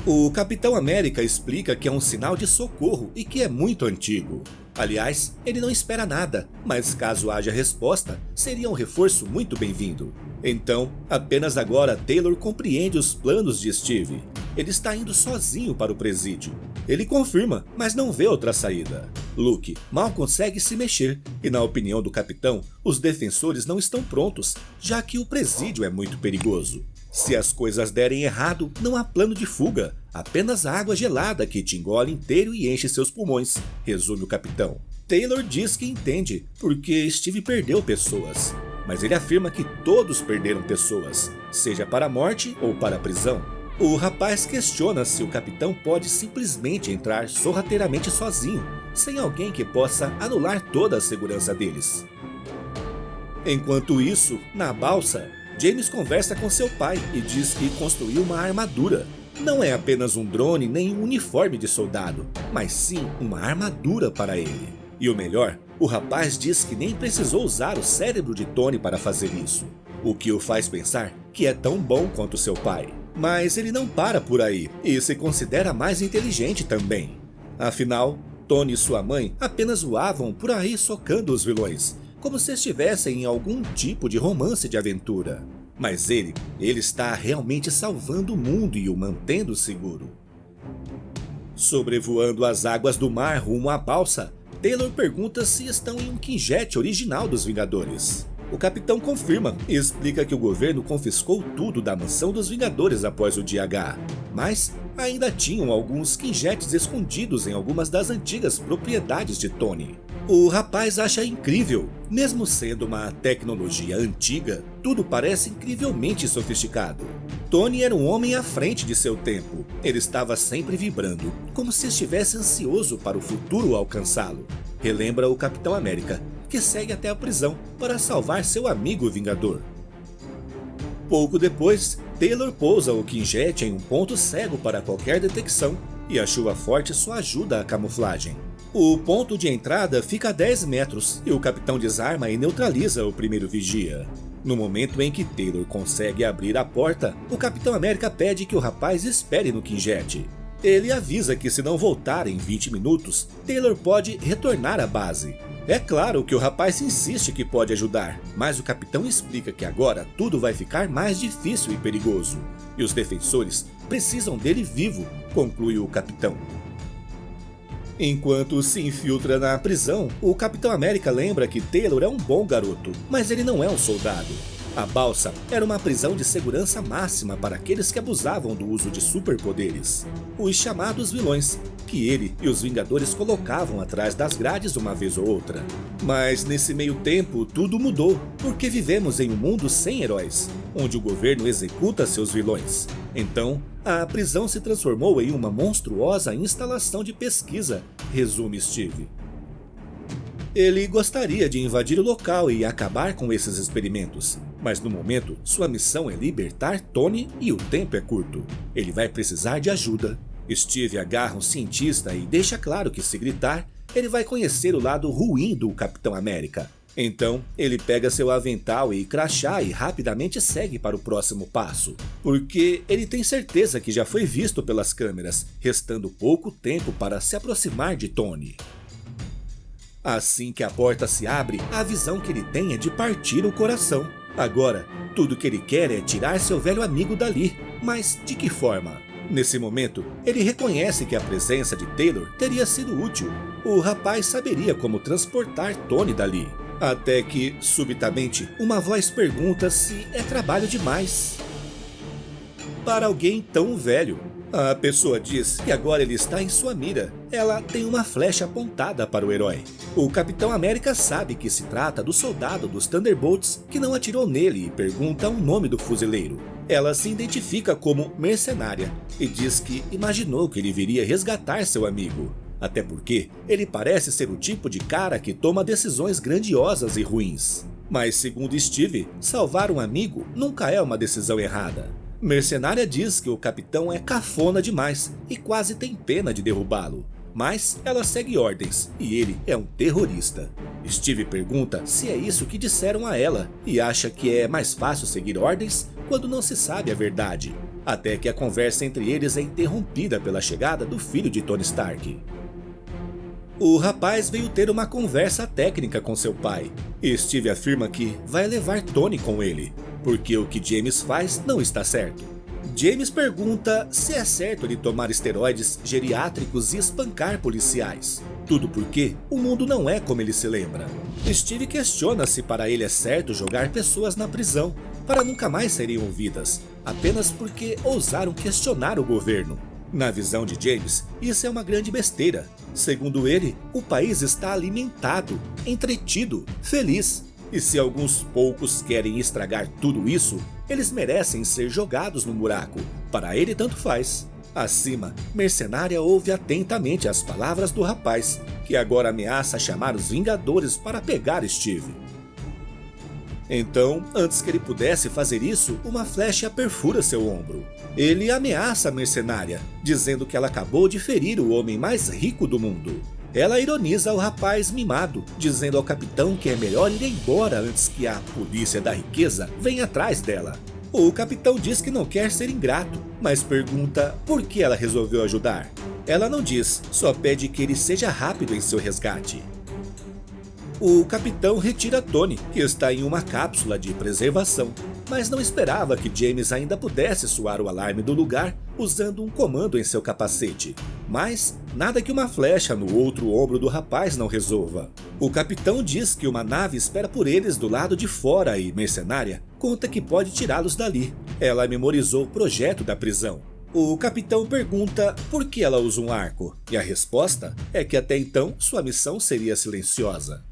O Capitão América explica que é um sinal de socorro e que é muito antigo. Aliás, ele não espera nada, mas caso haja resposta, seria um reforço muito bem-vindo. Então, apenas agora Taylor compreende os planos de Steve. Ele está indo sozinho para o presídio. Ele confirma, mas não vê outra saída. Luke mal consegue se mexer, e na opinião do capitão, os defensores não estão prontos, já que o presídio é muito perigoso. Se as coisas derem errado, não há plano de fuga, apenas água gelada que te engole inteiro e enche seus pulmões, resume o capitão. Taylor diz que entende, porque Steve perdeu pessoas, mas ele afirma que todos perderam pessoas, seja para a morte ou para a prisão. O rapaz questiona se o capitão pode simplesmente entrar sorrateiramente sozinho, sem alguém que possa anular toda a segurança deles. Enquanto isso, na balsa, James conversa com seu pai e diz que construiu uma armadura. Não é apenas um drone nem um uniforme de soldado, mas sim uma armadura para ele. E o melhor, o rapaz diz que nem precisou usar o cérebro de Tony para fazer isso, o que o faz pensar que é tão bom quanto seu pai. Mas ele não para por aí e se considera mais inteligente também. Afinal, Tony e sua mãe apenas voavam por aí socando os vilões, como se estivessem em algum tipo de romance de aventura. Mas ele está realmente salvando o mundo e o mantendo seguro. Sobrevoando as águas do mar rumo à balsa, Taylor pergunta se estão em um Quinjet original dos Vingadores. O capitão confirma e explica que o governo confiscou tudo da mansão dos Vingadores após o dia H, mas ainda tinham alguns Quinjets escondidos em algumas das antigas propriedades de Tony. O rapaz acha incrível, mesmo sendo uma tecnologia antiga, tudo parece incrivelmente sofisticado. Tony era um homem à frente de seu tempo, ele estava sempre vibrando, como se estivesse ansioso para o futuro alcançá-lo, relembra o Capitão América, que segue até a prisão para salvar seu amigo Vingador. Pouco depois, Taylor pousa o Quinjet em um ponto cego para qualquer detecção, e a chuva forte só ajuda a camuflagem. O ponto de entrada fica a 10 metros e o capitão desarma e neutraliza o primeiro vigia. No momento em que Taylor consegue abrir a porta, o Capitão América pede que o rapaz espere no Quinjet. Ele avisa que se não voltar em 20 minutos, Taylor pode retornar à base. É claro que o rapaz insiste que pode ajudar, mas o capitão explica que agora tudo vai ficar mais difícil e perigoso, e os defensores precisam dele vivo, conclui o capitão. Enquanto se infiltra na prisão, o Capitão América lembra que Taylor é um bom garoto, mas ele não é um soldado. A balsa era uma prisão de segurança máxima para aqueles que abusavam do uso de superpoderes, os chamados vilões, que ele e os Vingadores colocavam atrás das grades uma vez ou outra. Mas nesse meio tempo tudo mudou, porque vivemos em um mundo sem heróis, onde o governo executa seus vilões. Então, a prisão se transformou em uma monstruosa instalação de pesquisa, resume Steve. Ele gostaria de invadir o local e acabar com esses experimentos, mas no momento sua missão é libertar Tony e o tempo é curto. Ele vai precisar de ajuda. Steve agarra um cientista e deixa claro que se gritar, ele vai conhecer o lado ruim do Capitão América. Então, ele pega seu avental e crachá e rapidamente segue para o próximo passo, porque ele tem certeza que já foi visto pelas câmeras, restando pouco tempo para se aproximar de Tony. Assim que a porta se abre, a visão que ele tem é de partir o coração. Agora, tudo que ele quer é tirar seu velho amigo dali, mas de que forma? Nesse momento, ele reconhece que a presença de Taylor teria sido útil. O rapaz saberia como transportar Tony dali. Até que, subitamente, uma voz pergunta se é trabalho demais para alguém tão velho. A pessoa diz que agora ele está em sua mira. Ela tem uma flecha apontada para o herói. O Capitão América sabe que se trata do soldado dos Thunderbolts que não atirou nele e pergunta o nome do fuzileiro. Ela se identifica como mercenária e diz que imaginou que ele viria resgatar seu amigo. Até porque ele parece ser o tipo de cara que toma decisões grandiosas e ruins. Mas segundo Steve, salvar um amigo nunca é uma decisão errada. Mercenária diz que o capitão é cafona demais e quase tem pena de derrubá-lo. Mas ela segue ordens e ele é um terrorista. Steve pergunta se é isso que disseram a ela e acha que é mais fácil seguir ordens quando não se sabe a verdade. Até que a conversa entre eles é interrompida pela chegada do filho de Tony Stark. O rapaz veio ter uma conversa técnica com seu pai, e Steve afirma que vai levar Tony com ele, porque o que James faz não está certo. James pergunta se é certo ele tomar esteroides geriátricos e espancar policiais. Tudo porque o mundo não é como ele se lembra. Steve questiona se para ele é certo jogar pessoas na prisão, para nunca mais serem ouvidas, apenas porque ousaram questionar o governo. Na visão de James, isso é uma grande besteira. Segundo ele, o país está alimentado, entretido, feliz. E se alguns poucos querem estragar tudo isso, eles merecem ser jogados no buraco. Para ele tanto faz. Acima, Mercenária ouve atentamente as palavras do rapaz, que agora ameaça chamar os Vingadores para pegar Steve. Então, antes que ele pudesse fazer isso, uma flecha perfura seu ombro. Ele ameaça a Mercenária, dizendo que ela acabou de ferir o homem mais rico do mundo. Ela ironiza o rapaz mimado, dizendo ao capitão que é melhor ir embora antes que a polícia da riqueza venha atrás dela. O capitão diz que não quer ser ingrato, mas pergunta por que ela resolveu ajudar. Ela não diz, só pede que ele seja rápido em seu resgate. O capitão retira Tony, que está em uma cápsula de preservação, mas não esperava que James ainda pudesse soar o alarme do lugar usando um comando em seu capacete. Mas nada que uma flecha no outro ombro do rapaz não resolva. O capitão diz que uma nave espera por eles do lado de fora e Mercenária conta que pode tirá-los dali. Ela memorizou o projeto da prisão. O capitão pergunta por que ela usa um arco, e a resposta é que até então sua missão seria silenciosa.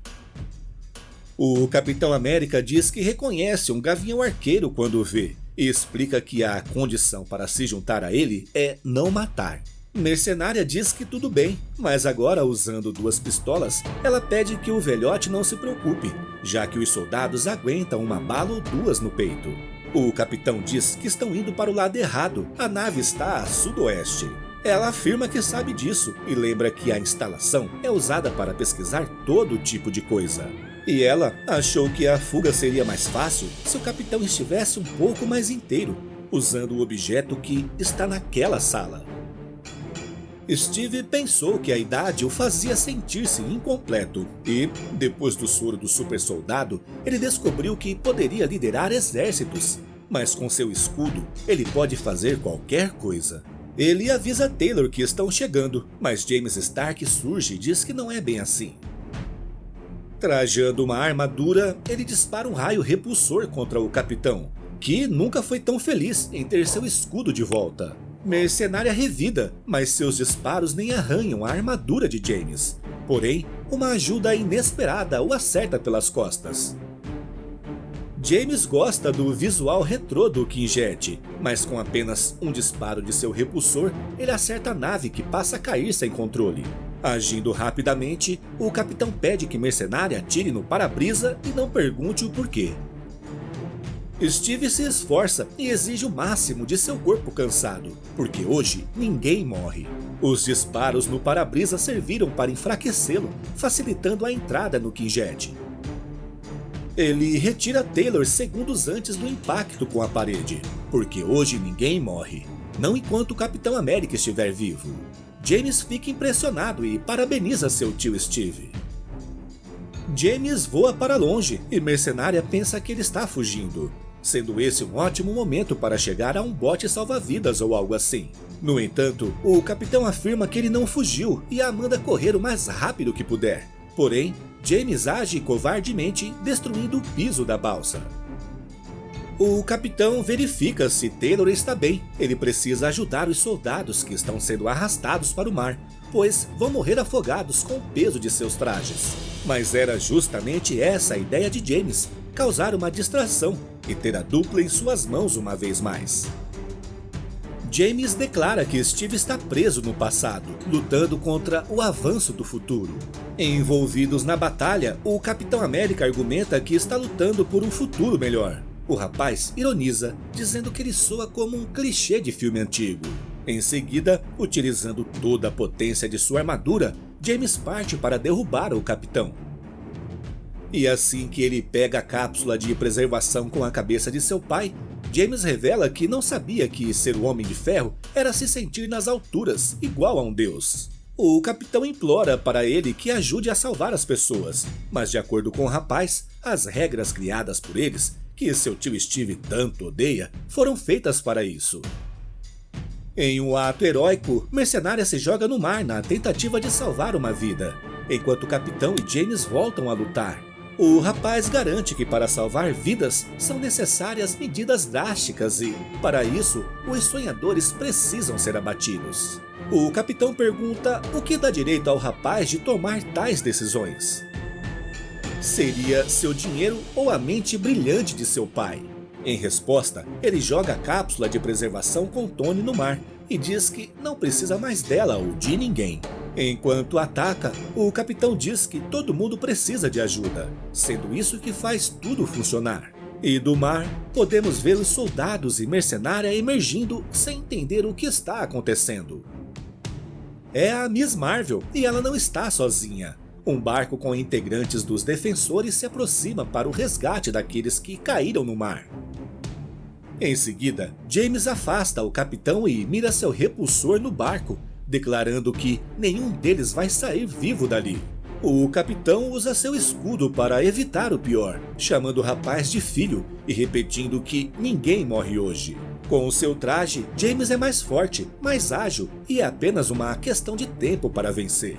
O Capitão América diz que reconhece um gavião arqueiro quando o vê, e explica que a condição para se juntar a ele é não matar. Mercenária diz que tudo bem, mas agora usando duas pistolas, ela pede que o velhote não se preocupe, já que os soldados aguentam uma bala ou duas no peito. O capitão diz que estão indo para o lado errado, a nave está a sudoeste. Ela afirma que sabe disso e lembra que a instalação é usada para pesquisar todo tipo de coisa. E ela achou que a fuga seria mais fácil se o capitão estivesse um pouco mais inteiro, usando o objeto que está naquela sala. Steve pensou que a idade o fazia sentir-se incompleto e, depois do soro do super soldado, ele descobriu que poderia liderar exércitos. Mas com seu escudo, ele pode fazer qualquer coisa. Ele avisa Taylor que estão chegando, mas James Stark surge e diz que não é bem assim. Trajando uma armadura, ele dispara um raio repulsor contra o capitão, que nunca foi tão feliz em ter seu escudo de volta. Mercenária revida, mas seus disparos nem arranham a armadura de James. Porém, uma ajuda inesperada o acerta pelas costas. James gosta do visual retrô do Quinjet, mas com apenas um disparo de seu repulsor, ele acerta a nave que passa a cair sem controle. Agindo rapidamente, o capitão pede que Mercenária atire no para-brisa e não pergunte o porquê. Steve se esforça e exige o máximo de seu corpo cansado, porque hoje ninguém morre. Os disparos no para-brisa serviram para enfraquecê-lo, facilitando a entrada no Quinjet. Ele retira Taylor segundos antes do impacto com a parede, porque hoje ninguém morre, não enquanto o Capitão América estiver vivo. James fica impressionado e parabeniza seu tio Steve. James voa para longe e Mercenária pensa que ele está fugindo, sendo esse um ótimo momento para chegar a um bote salva-vidas ou algo assim. No entanto, o capitão afirma que ele não fugiu e a manda correr o mais rápido que puder. Porém, James age covardemente, destruindo o piso da balsa. O capitão verifica se Taylor está bem. Ele precisa ajudar os soldados que estão sendo arrastados para o mar, pois vão morrer afogados com o peso de seus trajes. Mas era justamente essa a ideia de James, causar uma distração e ter a dupla em suas mãos uma vez mais. James declara que Steve está preso no passado, lutando contra o avanço do futuro. Envolvidos na batalha, o Capitão América argumenta que está lutando por um futuro melhor. O rapaz ironiza, dizendo que ele soa como um clichê de filme antigo. Em seguida, utilizando toda a potência de sua armadura, James parte para derrubar o capitão. E assim que ele pega a cápsula de preservação com a cabeça de seu pai, James revela que não sabia que ser o Homem de Ferro era se sentir nas alturas, igual a um deus. O capitão implora para ele que ajude a salvar as pessoas, mas de acordo com o rapaz, as regras criadas por eles, que seu tio Steve tanto odeia, foram feitas para isso. Em um ato heróico, Mercenária se joga no mar na tentativa de salvar uma vida, enquanto o capitão e James voltam a lutar. O rapaz garante que para salvar vidas são necessárias medidas drásticas e, para isso, os sonhadores precisam ser abatidos. O capitão pergunta o que dá direito ao rapaz de tomar tais decisões. Seria seu dinheiro ou a mente brilhante de seu pai? Em resposta, ele joga a cápsula de preservação com Tony no mar e diz que não precisa mais dela ou de ninguém. Enquanto ataca, o capitão diz que todo mundo precisa de ajuda, sendo isso que faz tudo funcionar. E do mar, podemos ver os soldados e Mercenária emergindo sem entender o que está acontecendo. É a Miss Marvel e ela não está sozinha. Um barco com integrantes dos Defensores se aproxima para o resgate daqueles que caíram no mar. Em seguida, James afasta o capitão e mira seu repulsor no barco, declarando que nenhum deles vai sair vivo dali. O capitão usa seu escudo para evitar o pior, chamando o rapaz de filho e repetindo que ninguém morre hoje. Com o seu traje, James é mais forte, mais ágil e é apenas uma questão de tempo para vencer.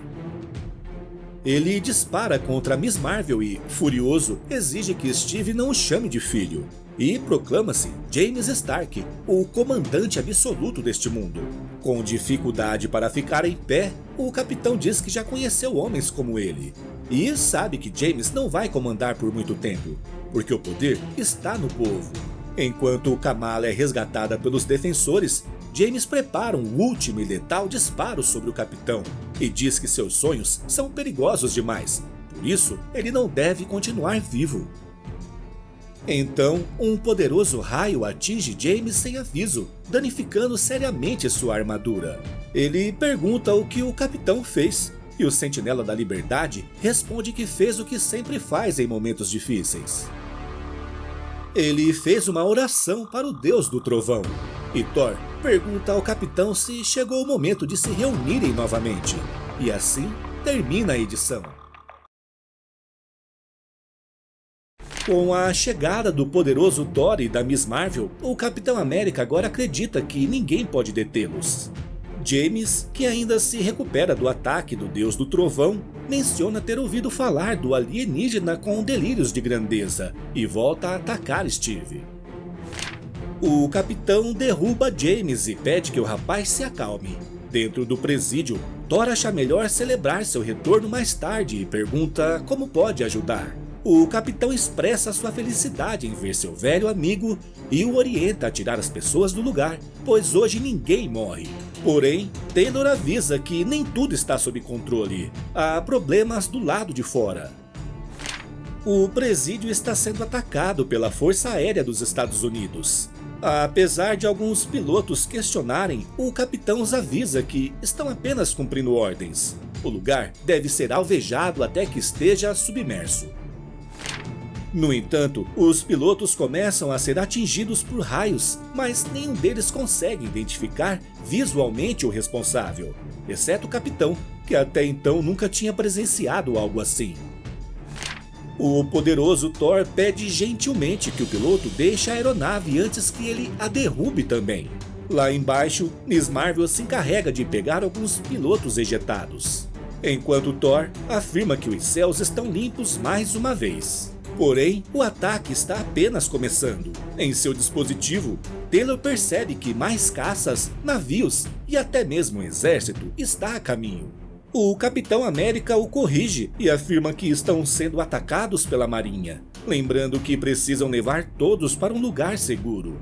Ele dispara contra Miss Marvel e, furioso, exige que Steve não o chame de filho. E proclama-se James Stark, o comandante absoluto deste mundo. Com dificuldade para ficar em pé, o capitão diz que já conheceu homens como ele. E sabe que James não vai comandar por muito tempo, porque o poder está no povo. Enquanto Kamala é resgatada pelos Defensores, James prepara um último e letal disparo sobre o capitão e diz que seus sonhos são perigosos demais, por isso ele não deve continuar vivo. Então, um poderoso raio atinge James sem aviso, danificando seriamente sua armadura. Ele pergunta o que o capitão fez, e o Sentinela da Liberdade responde que fez o que sempre faz em momentos difíceis. Ele fez uma oração para o Deus do Trovão, e Thor pergunta ao capitão se chegou o momento de se reunirem novamente, e assim termina a edição. Com a chegada do poderoso Thor e da Miss Marvel, o Capitão América agora acredita que ninguém pode detê-los. James, que ainda se recupera do ataque do Deus do Trovão, menciona ter ouvido falar do alienígena com delírios de grandeza e volta a atacar Steve. O capitão derruba James e pede que o rapaz se acalme. Dentro do presídio, Thor acha melhor celebrar seu retorno mais tarde e pergunta como pode ajudar. O capitão expressa sua felicidade em ver seu velho amigo e o orienta a tirar as pessoas do lugar, pois hoje ninguém morre. Porém, Taylor avisa que nem tudo está sob controle, há problemas do lado de fora. O presídio está sendo atacado pela Força Aérea dos Estados Unidos. Apesar de alguns pilotos questionarem, o capitão os avisa que estão apenas cumprindo ordens. O lugar deve ser alvejado até que esteja submerso. No entanto, os pilotos começam a ser atingidos por raios, mas nenhum deles consegue identificar visualmente o responsável, exceto o capitão, que até então nunca tinha presenciado algo assim. O poderoso Thor pede gentilmente que o piloto deixe a aeronave antes que ele a derrube também. Lá embaixo, Miss Marvel se encarrega de pegar alguns pilotos ejetados, enquanto Thor afirma que os céus estão limpos mais uma vez. Porém, o ataque está apenas começando. Em seu dispositivo, Taylor percebe que mais caças, navios e até mesmo um exército está a caminho. O Capitão América o corrige e afirma que estão sendo atacados pela Marinha, lembrando que precisam levar todos para um lugar seguro.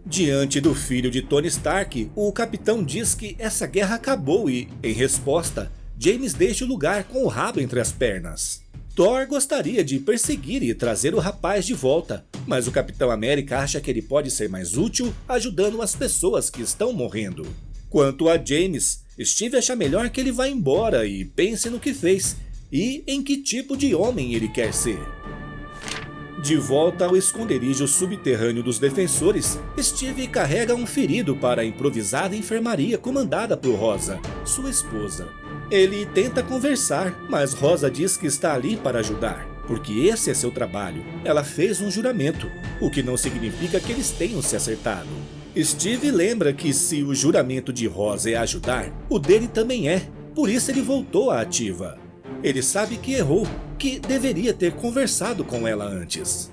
Diante do filho de Tony Stark, o capitão diz que essa guerra acabou e, em resposta, James deixa o lugar com o rabo entre as pernas. Thor gostaria de perseguir e trazer o rapaz de volta, mas o Capitão América acha que ele pode ser mais útil ajudando as pessoas que estão morrendo. Quanto a James, Steve acha melhor que ele vá embora e pense no que fez e em que tipo de homem ele quer ser. De volta ao esconderijo subterrâneo dos defensores, Steve carrega um ferido para a improvisada enfermaria comandada por Rosa, sua esposa. Ele tenta conversar, mas Rosa diz que está ali para ajudar, porque esse é seu trabalho. Ela fez um juramento, o que não significa que eles tenham se acertado. Steve lembra que se o juramento de Rosa é ajudar, o dele também é, por isso ele voltou à ativa. Ele sabe que errou, que deveria ter conversado com ela antes.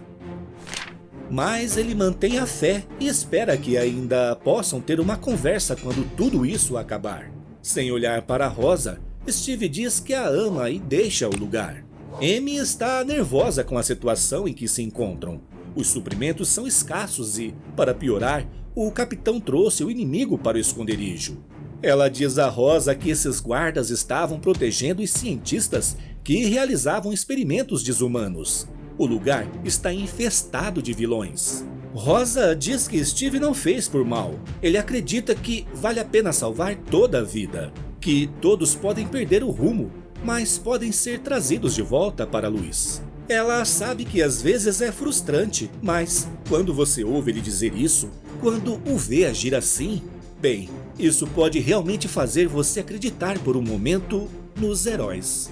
Mas ele mantém a fé e espera que ainda possam ter uma conversa quando tudo isso acabar. Sem olhar para Rosa, Steve diz que a ama e deixa o lugar. Amy está nervosa com a situação em que se encontram. Os suprimentos são escassos e, para piorar, o capitão trouxe o inimigo para o esconderijo. Ela diz a Rosa que esses guardas estavam protegendo os cientistas que realizavam experimentos desumanos. O lugar está infestado de vilões. Rosa diz que Steve não fez por mal. Ele acredita que vale a pena salvar toda a vida, que todos podem perder o rumo, mas podem ser trazidos de volta para a luz. Ela sabe que às vezes é frustrante, mas quando você ouve ele dizer isso, quando o vê agir assim, bem, isso pode realmente fazer você acreditar por um momento nos heróis.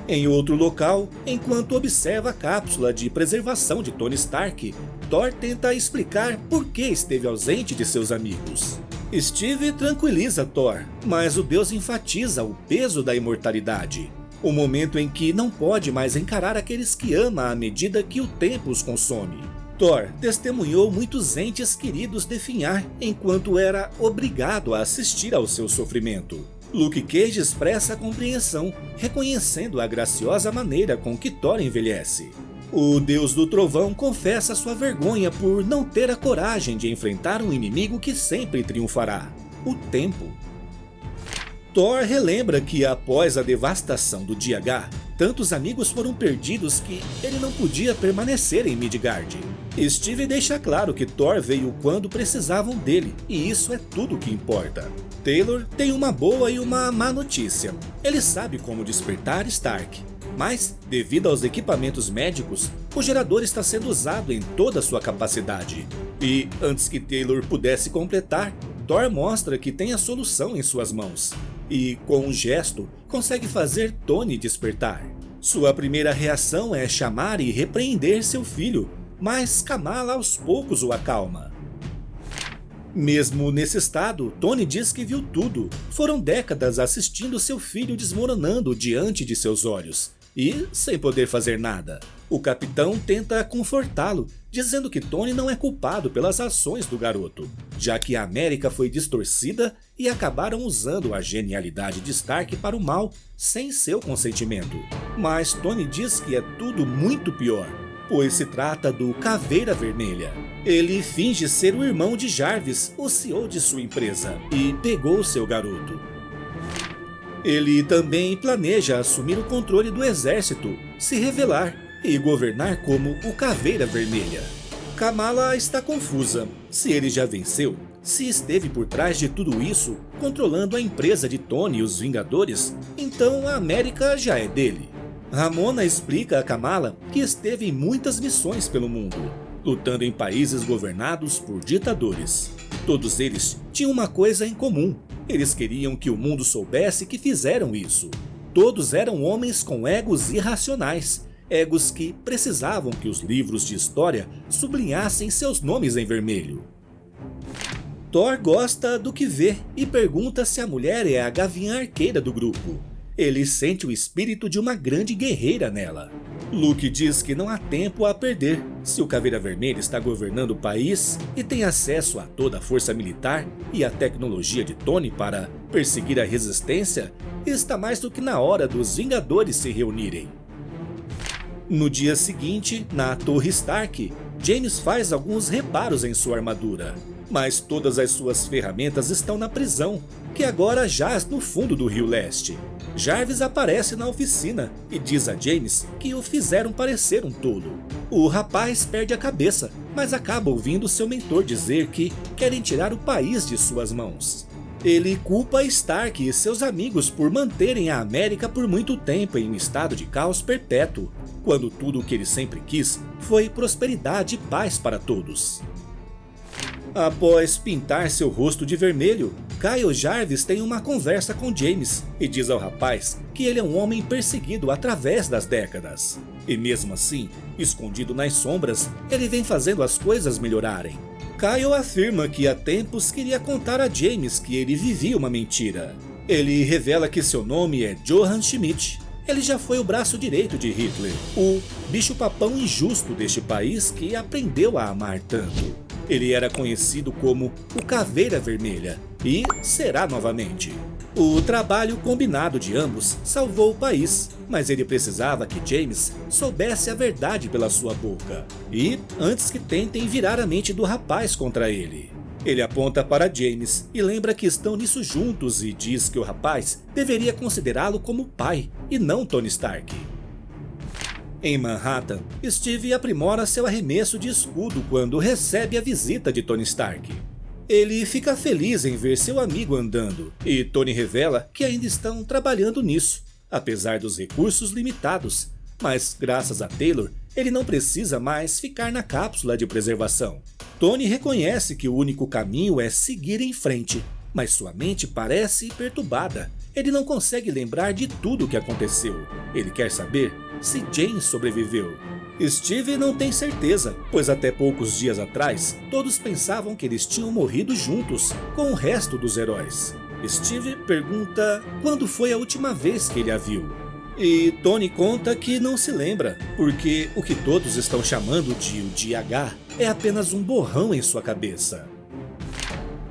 Em outro local, enquanto observa a cápsula de preservação de Tony Stark, Thor tenta explicar por que esteve ausente de seus amigos. Steve tranquiliza Thor, mas o deus enfatiza o peso da imortalidade, o momento em que não pode mais encarar aqueles que ama à medida que o tempo os consome. Thor testemunhou muitos entes queridos definhar enquanto era obrigado a assistir ao seu sofrimento. Luke Cage expressa a compreensão, reconhecendo a graciosa maneira com que Thor envelhece. O Deus do Trovão confessa sua vergonha por não ter a coragem de enfrentar um inimigo que sempre triunfará: o tempo. Thor relembra que após a devastação do Dia H, Tantos amigos foram perdidos que ele não podia permanecer em Midgard. Steve deixa claro que Thor veio quando precisavam dele, e isso é tudo o que importa. Taylor tem uma boa e uma má notícia. Ele sabe como despertar Stark, mas, devido aos equipamentos médicos, o gerador está sendo usado em toda a sua capacidade. E, antes que Taylor pudesse completar, Thor mostra que tem a solução em suas mãos. E, com um gesto, consegue fazer Tony despertar. Sua primeira reação é chamar e repreender seu filho, mas Kamala aos poucos o acalma. Mesmo nesse estado, Tony diz que viu tudo. Foram décadas assistindo seu filho desmoronando diante de seus olhos, e sem poder fazer nada. O capitão tenta confortá-lo, dizendo que Tony não é culpado pelas ações do garoto, já que a América foi distorcida e acabaram usando a genialidade de Stark para o mal sem seu consentimento. Mas Tony diz que é tudo muito pior, pois se trata do Caveira Vermelha. Ele finge ser o irmão de Jarvis, o CEO de sua empresa, e pegou seu garoto. Ele também planeja assumir o controle do exército, se revelar e governar como o Caveira Vermelha. Kamala está confusa. Se ele já venceu, se esteve por trás de tudo isso, controlando a empresa de Tony e os Vingadores, então a América já é dele. Ramona explica a Kamala que esteve em muitas missões pelo mundo, lutando em países governados por ditadores. Todos eles tinham uma coisa em comum: eles queriam que o mundo soubesse que fizeram isso. Todos eram homens com egos irracionais, egos que precisavam que os livros de história sublinhassem seus nomes em vermelho. Thor gosta do que vê e pergunta se a mulher é a gavinha arqueira do grupo. Ele sente o espírito de uma grande guerreira nela. Luke diz que não há tempo a perder. Se o Caveira Vermelha está governando o país e tem acesso a toda a força militar e a tecnologia de Tony para perseguir a resistência, está mais do que na hora dos Vingadores se reunirem. No dia seguinte, na Torre Stark, James faz alguns reparos em sua armadura, mas todas as suas ferramentas estão na prisão, que agora jaz no fundo do Rio Leste. Jarvis aparece na oficina e diz a James que o fizeram parecer um tolo. O rapaz perde a cabeça, mas acaba ouvindo seu mentor dizer que querem tirar o país de suas mãos. Ele culpa Stark e seus amigos por manterem a América por muito tempo em um estado de caos perpétuo, quando tudo o que ele sempre quis foi prosperidade e paz para todos. Após pintar seu rosto de vermelho, Kyle Jarvis tem uma conversa com James e diz ao rapaz que ele é um homem perseguido através das décadas. E mesmo assim, escondido nas sombras, ele vem fazendo as coisas melhorarem. Kyle afirma que há tempos queria contar a James que ele vivia uma mentira. Ele revela que seu nome é Johann Schmidt. Ele já foi o braço direito de Hitler, o bicho-papão injusto deste país que aprendeu a amar tanto. Ele era conhecido como o Caveira Vermelha e será novamente. O trabalho combinado de ambos salvou o país, mas ele precisava que James soubesse a verdade pela sua boca, e antes que tentem virar a mente do rapaz contra ele. Ele aponta para James e lembra que estão nisso juntos e diz que o rapaz deveria considerá-lo como pai e não Tony Stark. Em Manhattan, Steve aprimora seu arremesso de escudo quando recebe a visita de Tony Stark. Ele fica feliz em ver seu amigo andando, e Tony revela que ainda estão trabalhando nisso, apesar dos recursos limitados, mas graças a Taylor, ele não precisa mais ficar na cápsula de preservação. Tony reconhece que o único caminho é seguir em frente, mas sua mente parece perturbada. Ele não consegue lembrar de tudo o que aconteceu. Ele quer saber se Jane sobreviveu. Steve não tem certeza, pois até poucos dias atrás, todos pensavam que eles tinham morrido juntos, com o resto dos heróis. Steve pergunta quando foi a última vez que ele a viu. E Tony conta que não se lembra, porque o que todos estão chamando de o Dia H é apenas um borrão em sua cabeça.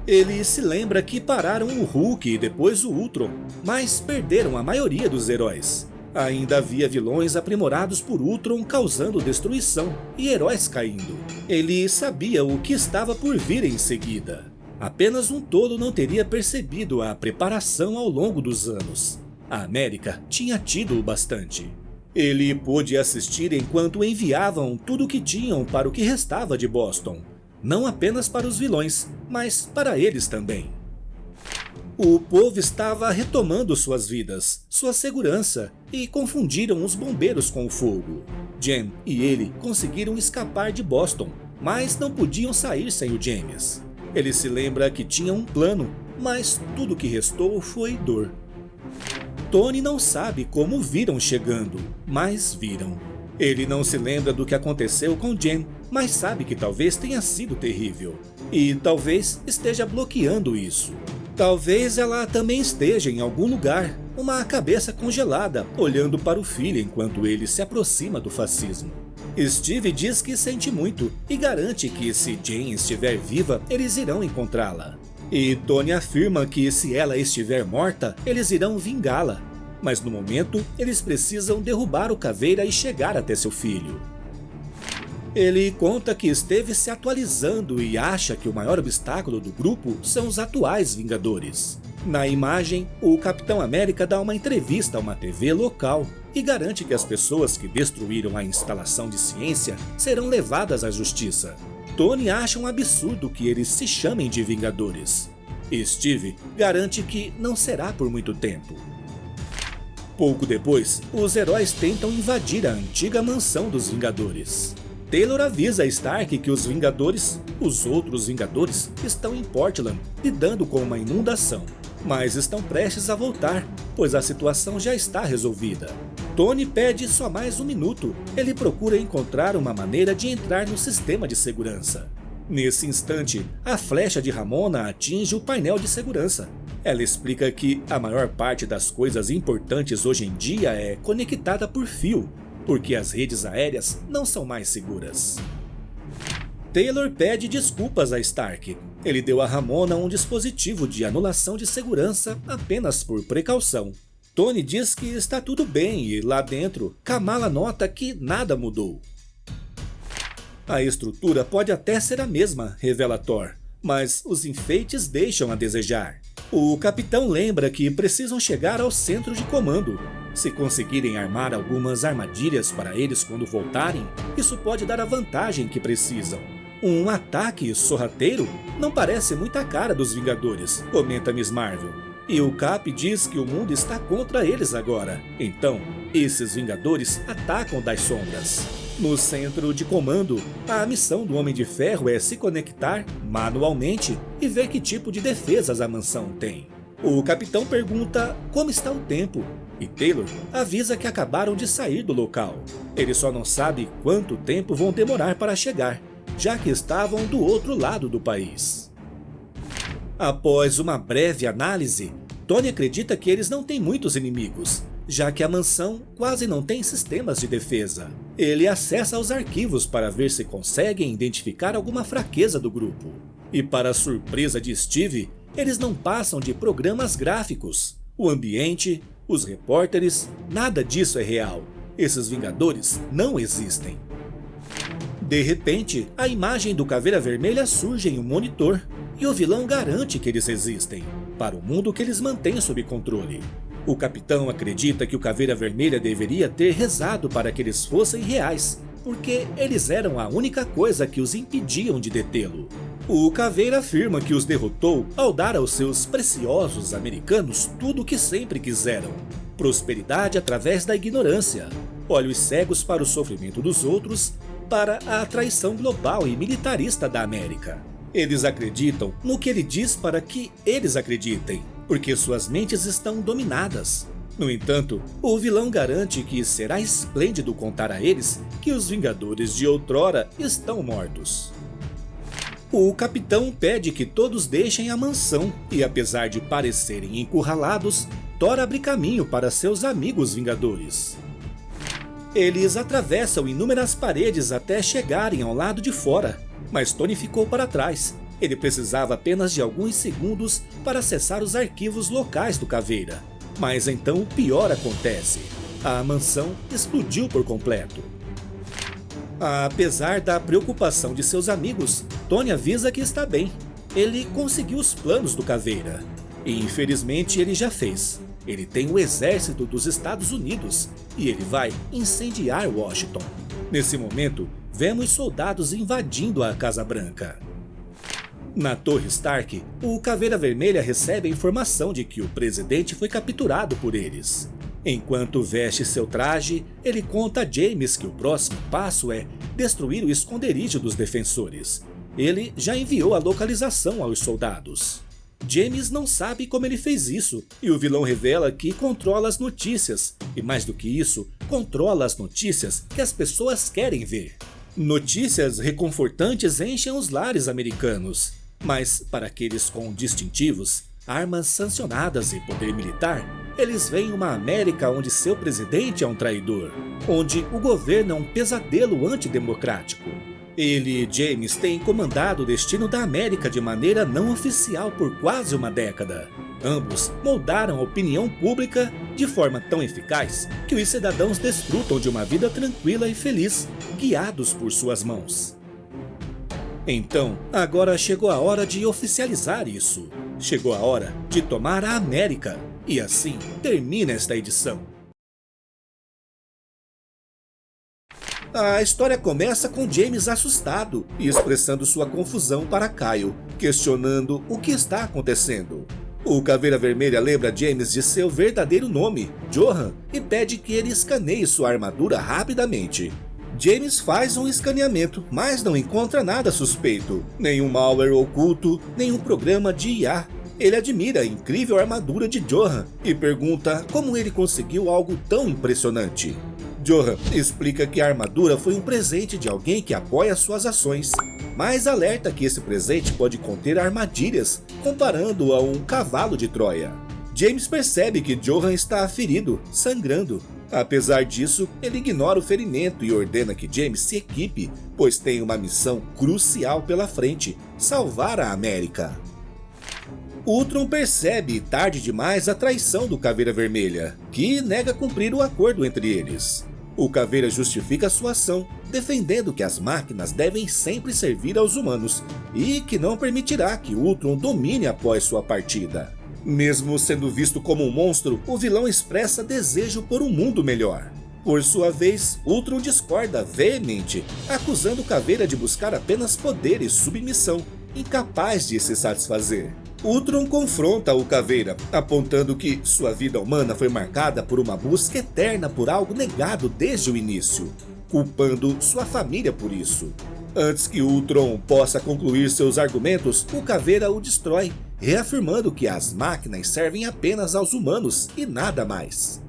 Ele se lembra que pararam o Hulk e depois o Ultron, mas perderam a maioria dos heróis. Ainda havia vilões aprimorados por Ultron causando destruição e heróis caindo. Ele sabia o que estava por vir em seguida. Apenas um tolo não teria percebido a preparação ao longo dos anos. A América tinha tido o bastante. Ele pôde assistir enquanto enviavam tudo o que tinham para o que restava de Boston. Não apenas para os vilões, mas para eles também. O povo estava retomando suas vidas, sua segurança, e confundiram os bombeiros com o fogo. Jen e ele conseguiram escapar de Boston, mas não podiam sair sem o James. Ele se lembra que tinha um plano, mas tudo que restou foi dor. Tony não sabe como viram chegando, mas viram. Ele não se lembra do que aconteceu com Jen, mas sabe que talvez tenha sido terrível. E talvez esteja bloqueando isso. Talvez ela também esteja em algum lugar, uma cabeça congelada, olhando para o filho enquanto ele se aproxima do fascismo. Steve diz que sente muito e garante que se Jen estiver viva, eles irão encontrá-la. E Tony afirma que se ela estiver morta, eles irão vingá-la. Mas no momento, eles precisam derrubar o Caveira e chegar até seu filho. Ele conta que esteve se atualizando e acha que o maior obstáculo do grupo são os atuais Vingadores. Na imagem, o Capitão América dá uma entrevista a uma TV local e garante que as pessoas que destruíram a instalação de ciência serão levadas à justiça. Tony acha um absurdo que eles se chamem de Vingadores. Steve garante que não será por muito tempo. Pouco depois, os heróis tentam invadir a antiga mansão dos Vingadores. Taylor avisa a Stark que os outros Vingadores, estão em Portland, lidando com uma inundação, mas estão prestes a voltar, pois a situação já está resolvida. Tony pede só mais um minuto, ele procura encontrar uma maneira de entrar no sistema de segurança. Nesse instante, a flecha de Ramona atinge o painel de segurança. Ela explica que a maior parte das coisas importantes hoje em dia é conectada por fio, porque as redes aéreas não são mais seguras. Taylor pede desculpas a Stark. Ele deu a Ramona um dispositivo de anulação de segurança apenas por precaução. Tony diz que está tudo bem e lá dentro, Kamala nota que nada mudou. A estrutura pode até ser a mesma, revela Thor, mas os enfeites deixam a desejar. O capitão lembra que precisam chegar ao centro de comando. Se conseguirem armar algumas armadilhas para eles quando voltarem, isso pode dar a vantagem que precisam. Um ataque sorrateiro não parece muita cara dos Vingadores, comenta Miss Marvel. E o Cap diz que o mundo está contra eles agora. Então, esses Vingadores atacam das sombras. No centro de comando, a missão do Homem de Ferro é se conectar manualmente e ver que tipo de defesas a mansão tem. O capitão pergunta como está o tempo, e Taylor avisa que acabaram de sair do local. Ele só não sabe quanto tempo vão demorar para chegar, já que estavam do outro lado do país. Após uma breve análise, Tony acredita que eles não têm muitos inimigos, já que a mansão quase não tem sistemas de defesa. Ele acessa os arquivos para ver se conseguem identificar alguma fraqueza do grupo. E para a surpresa de Steve, eles não passam de programas gráficos. O ambiente, os repórteres, nada disso é real. Esses Vingadores não existem. De repente, a imagem do Caveira Vermelha surge em um monitor, e o vilão garante que eles existem, para o mundo que eles mantêm sob controle. O capitão acredita que o Caveira Vermelha deveria ter rezado para que eles fossem reais, porque eles eram a única coisa que os impediam de detê-lo. O Caveira afirma que os derrotou ao dar aos seus preciosos americanos tudo o que sempre quiseram: prosperidade através da ignorância, olhos cegos para o sofrimento dos outros, para a traição global e militarista da América. Eles acreditam no que ele diz para que eles acreditem, porque suas mentes estão dominadas. No entanto, o vilão garante que será esplêndido contar a eles que os Vingadores de outrora estão mortos. O capitão pede que todos deixem a mansão e, apesar de parecerem encurralados, Thor abre caminho para seus amigos Vingadores. Eles atravessam inúmeras paredes até chegarem ao lado de fora, mas Tony ficou para trás. Ele precisava apenas de alguns segundos para acessar os arquivos locais do Caveira. Mas então o pior acontece. A mansão explodiu por completo. Apesar da preocupação de seus amigos, Tony avisa que está bem. Ele conseguiu os planos do Caveira. E infelizmente ele já fez. Ele tem o exército dos Estados Unidos e ele vai incendiar Washington. Nesse momento, vemos soldados invadindo a Casa Branca. Na Torre Stark, o Caveira Vermelha recebe a informação de que o presidente foi capturado por eles. Enquanto veste seu traje, ele conta a James que o próximo passo é destruir o esconderijo dos defensores. Ele já enviou a localização aos soldados. James não sabe como ele fez isso, e o vilão revela que controla as notícias, e mais do que isso, controla as notícias que as pessoas querem ver. Notícias reconfortantes enchem os lares americanos, mas para aqueles com distintivos, armas sancionadas e poder militar, eles veem uma América onde seu presidente é um traidor, onde o governo é um pesadelo antidemocrático. Ele e James têm comandado o destino da América de maneira não oficial por quase uma década. Ambos moldaram a opinião pública de forma tão eficaz que os cidadãos desfrutam de uma vida tranquila e feliz, guiados por suas mãos. Então, agora chegou a hora de oficializar isso. Chegou a hora de tomar a América. E assim termina esta edição. A história começa com James assustado e expressando sua confusão para Kyle, questionando o que está acontecendo. O Caveira Vermelha lembra James de seu verdadeiro nome, Johan, e pede que ele escaneie sua armadura rapidamente. James faz um escaneamento, mas não encontra nada suspeito, nenhum malware oculto, nenhum programa de IA. Ele admira a incrível armadura de Johan e pergunta como ele conseguiu algo tão impressionante. Johan explica que a armadura foi um presente de alguém que apoia suas ações, mas alerta que esse presente pode conter armadilhas, comparando-o a um cavalo de Troia. James percebe que Johan está ferido, sangrando. Apesar disso, ele ignora o ferimento e ordena que James se equipe, pois tem uma missão crucial pela frente: salvar a América. Ultron percebe tarde demais a traição do Caveira Vermelha, que nega cumprir o acordo entre eles. O Caveira justifica sua ação, defendendo que as máquinas devem sempre servir aos humanos e que não permitirá que Ultron domine após sua partida. Mesmo sendo visto como um monstro, o vilão expressa desejo por um mundo melhor. Por sua vez, Ultron discorda veemente, acusando o Caveira de buscar apenas poder e submissão, incapaz de se satisfazer. Ultron confronta o Caveira, apontando que sua vida humana foi marcada por uma busca eterna por algo negado desde o início, culpando sua família por isso. Antes que Ultron possa concluir seus argumentos, o Caveira o destrói, reafirmando que as máquinas servem apenas aos humanos e nada mais.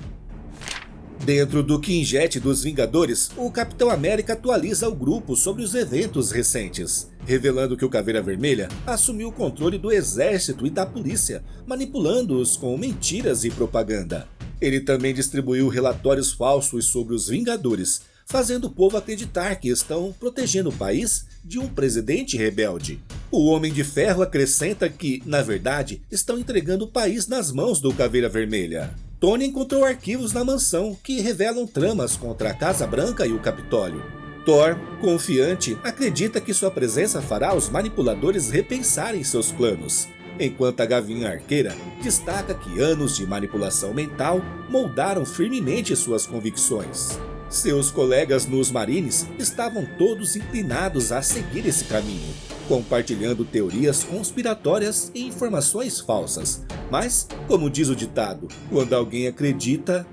Dentro do Quinjet dos Vingadores, o Capitão América atualiza o grupo sobre os eventos recentes, revelando que o Caveira Vermelha assumiu o controle do exército e da polícia, manipulando-os com mentiras e propaganda. Ele também distribuiu relatórios falsos sobre os Vingadores, fazendo o povo acreditar que estão protegendo o país de um presidente rebelde. O Homem de Ferro acrescenta que, na verdade, estão entregando o país nas mãos do Caveira Vermelha. Tony encontrou arquivos na mansão que revelam tramas contra a Casa Branca e o Capitólio. Thor, confiante, acredita que sua presença fará os manipuladores repensarem seus planos, enquanto a Gavião Arqueira destaca que anos de manipulação mental moldaram firmemente suas convicções. Seus colegas nos Marines estavam todos inclinados a seguir esse caminho, compartilhando teorias conspiratórias e informações falsas. Mas, como diz o ditado, quando alguém acredita...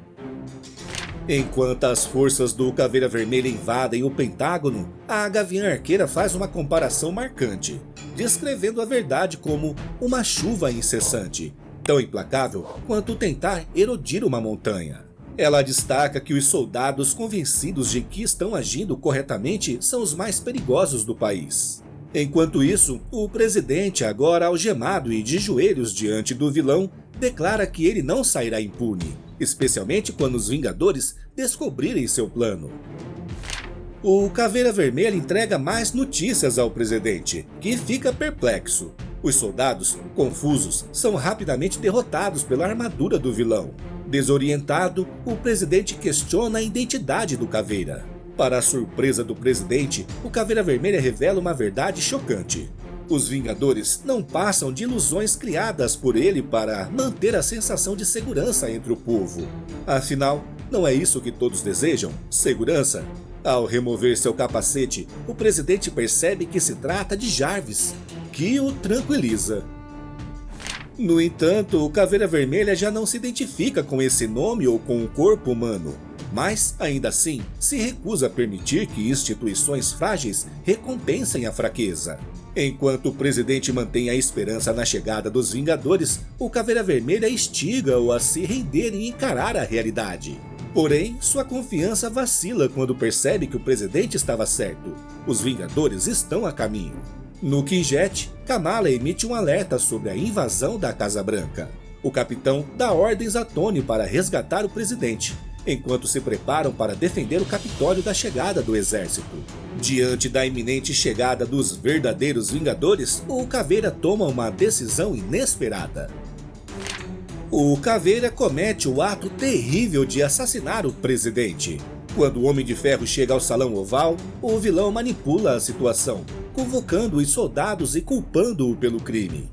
Enquanto as forças do Caveira Vermelha invadem o Pentágono, a Gavião Arqueira faz uma comparação marcante, descrevendo a verdade como uma chuva incessante, tão implacável quanto tentar erodir uma montanha. Ela destaca que os soldados convencidos de que estão agindo corretamente são os mais perigosos do país. Enquanto isso, o presidente, agora algemado e de joelhos diante do vilão, declara que ele não sairá impune, especialmente quando os Vingadores descobrirem seu plano. O Caveira Vermelha entrega mais notícias ao presidente, que fica perplexo. Os soldados, confusos, são rapidamente derrotados pela armadura do vilão. Desorientado, o presidente questiona a identidade do Caveira. Para a surpresa do presidente, o Caveira Vermelha revela uma verdade chocante. Os Vingadores não passam de ilusões criadas por ele para manter a sensação de segurança entre o povo. Afinal, não é isso que todos desejam? Segurança? Ao remover seu capacete, o presidente percebe que se trata de Jarvis, que o tranquiliza. No entanto, o Caveira Vermelha já não se identifica com esse nome ou com o corpo humano, mas, ainda assim, se recusa a permitir que instituições frágeis recompensem a fraqueza. Enquanto o presidente mantém a esperança na chegada dos Vingadores, o Caveira Vermelha instiga-o a se render e encarar a realidade. Porém, sua confiança vacila quando percebe que o presidente estava certo. Os Vingadores estão a caminho. No Quinjet, Kamala emite um alerta sobre a invasão da Casa Branca. O capitão dá ordens a Tony para resgatar o presidente, enquanto se preparam para defender o Capitólio da chegada do exército. Diante da iminente chegada dos verdadeiros Vingadores, o Caveira toma uma decisão inesperada. O Caveira comete o ato terrível de assassinar o presidente. Quando o Homem de Ferro chega ao Salão Oval, o vilão manipula a situação, convocando os soldados e culpando-o pelo crime.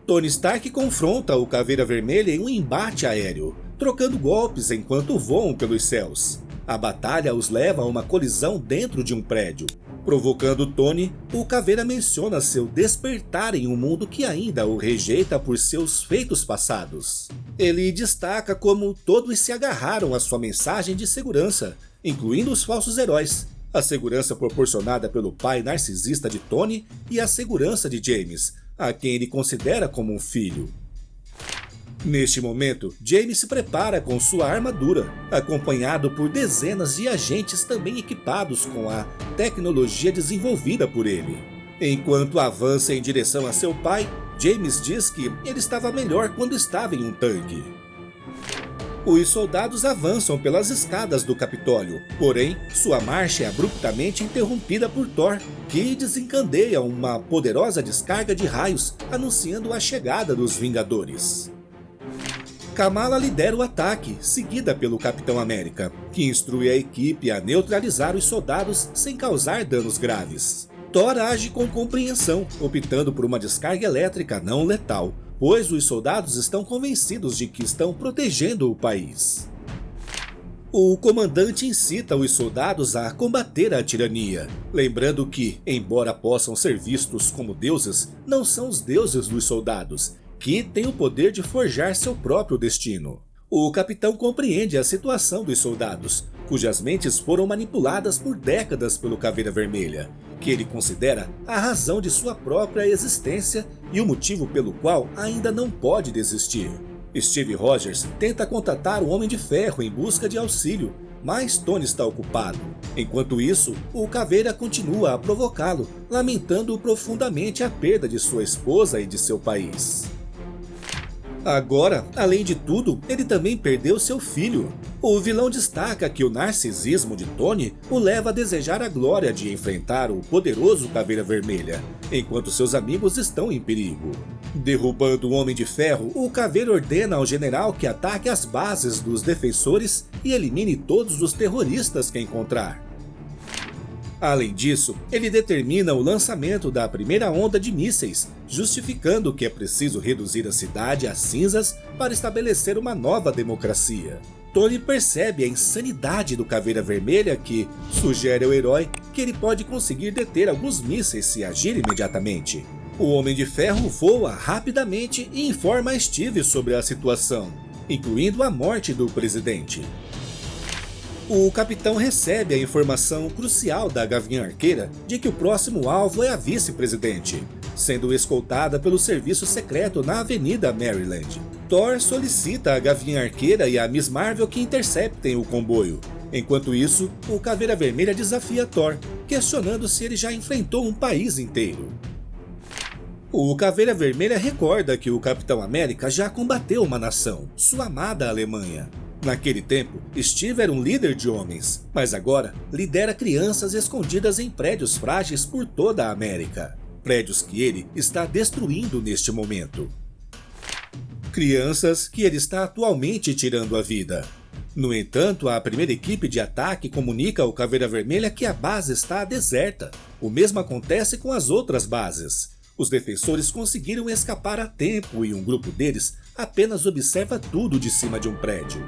Tony Stark confronta o Caveira Vermelha em um embate aéreo, trocando golpes enquanto voam pelos céus. A batalha os leva a uma colisão dentro de um prédio. Provocando Tony, o Caveira menciona seu despertar em um mundo que ainda o rejeita por seus feitos passados. Ele destaca como todos se agarraram à sua mensagem de segurança, incluindo os falsos heróis, a segurança proporcionada pelo pai narcisista de Tony e a segurança de James, a quem ele considera como um filho. Neste momento, James se prepara com sua armadura, acompanhado por dezenas de agentes também equipados com a tecnologia desenvolvida por ele. Enquanto avança em direção a seu pai, James diz que ele estava melhor quando estava em um tanque. Os soldados avançam pelas escadas do Capitólio, porém, sua marcha é abruptamente interrompida por Thor, que desencadeia uma poderosa descarga de raios, anunciando a chegada dos Vingadores. Kamala lidera o ataque, seguida pelo Capitão América, que instrui a equipe a neutralizar os soldados sem causar danos graves. Thor age com compreensão, optando por uma descarga elétrica não letal, pois os soldados estão convencidos de que estão protegendo o país. O comandante incita os soldados a combater a tirania, lembrando que, embora possam ser vistos como deuses, não são os deuses dos soldados, que têm o poder de forjar seu próprio destino. O capitão compreende a situação dos soldados, cujas mentes foram manipuladas por décadas pelo Caveira Vermelha, que ele considera a razão de sua própria existência e o motivo pelo qual ainda não pode desistir. Steve Rogers tenta contatar o Homem de Ferro em busca de auxílio, mas Tony está ocupado. Enquanto isso, o Caveira continua a provocá-lo, lamentando profundamente a perda de sua esposa e de seu país. Agora, além de tudo, ele também perdeu seu filho. O vilão destaca que o narcisismo de Tony o leva a desejar a glória de enfrentar o poderoso Caveira Vermelha, enquanto seus amigos estão em perigo. Derrubando o Homem de Ferro, o Caveira ordena ao general que ataque as bases dos defensores e elimine todos os terroristas que encontrar. Além disso, ele determina o lançamento da primeira onda de mísseis, justificando que é preciso reduzir a cidade a cinzas para estabelecer uma nova democracia. Tony percebe a insanidade do Caveira Vermelha que sugere ao herói que ele pode conseguir deter alguns mísseis se agir imediatamente. O Homem de Ferro voa rapidamente e informa a Steve sobre a situação, incluindo a morte do presidente. O capitão recebe a informação crucial da Gavião Arqueira de que o próximo alvo é a vice-presidente, sendo escoltada pelo serviço secreto na Avenida Maryland. Thor solicita a Gavião Arqueira e a Miss Marvel que interceptem o comboio. Enquanto isso, o Caveira Vermelha desafia Thor, questionando se ele já enfrentou um país inteiro. O Caveira Vermelha recorda que o Capitão América já combateu uma nação, sua amada Alemanha. Naquele tempo, Steve era um líder de homens, mas agora lidera crianças escondidas em prédios frágeis por toda a América. Prédios que ele está destruindo neste momento. Crianças que ele está atualmente tirando a vida. No entanto, a primeira equipe de ataque comunica ao Caveira Vermelha que a base está deserta. O mesmo acontece com as outras bases. Os defensores conseguiram escapar a tempo e um grupo deles apenas observa tudo de cima de um prédio.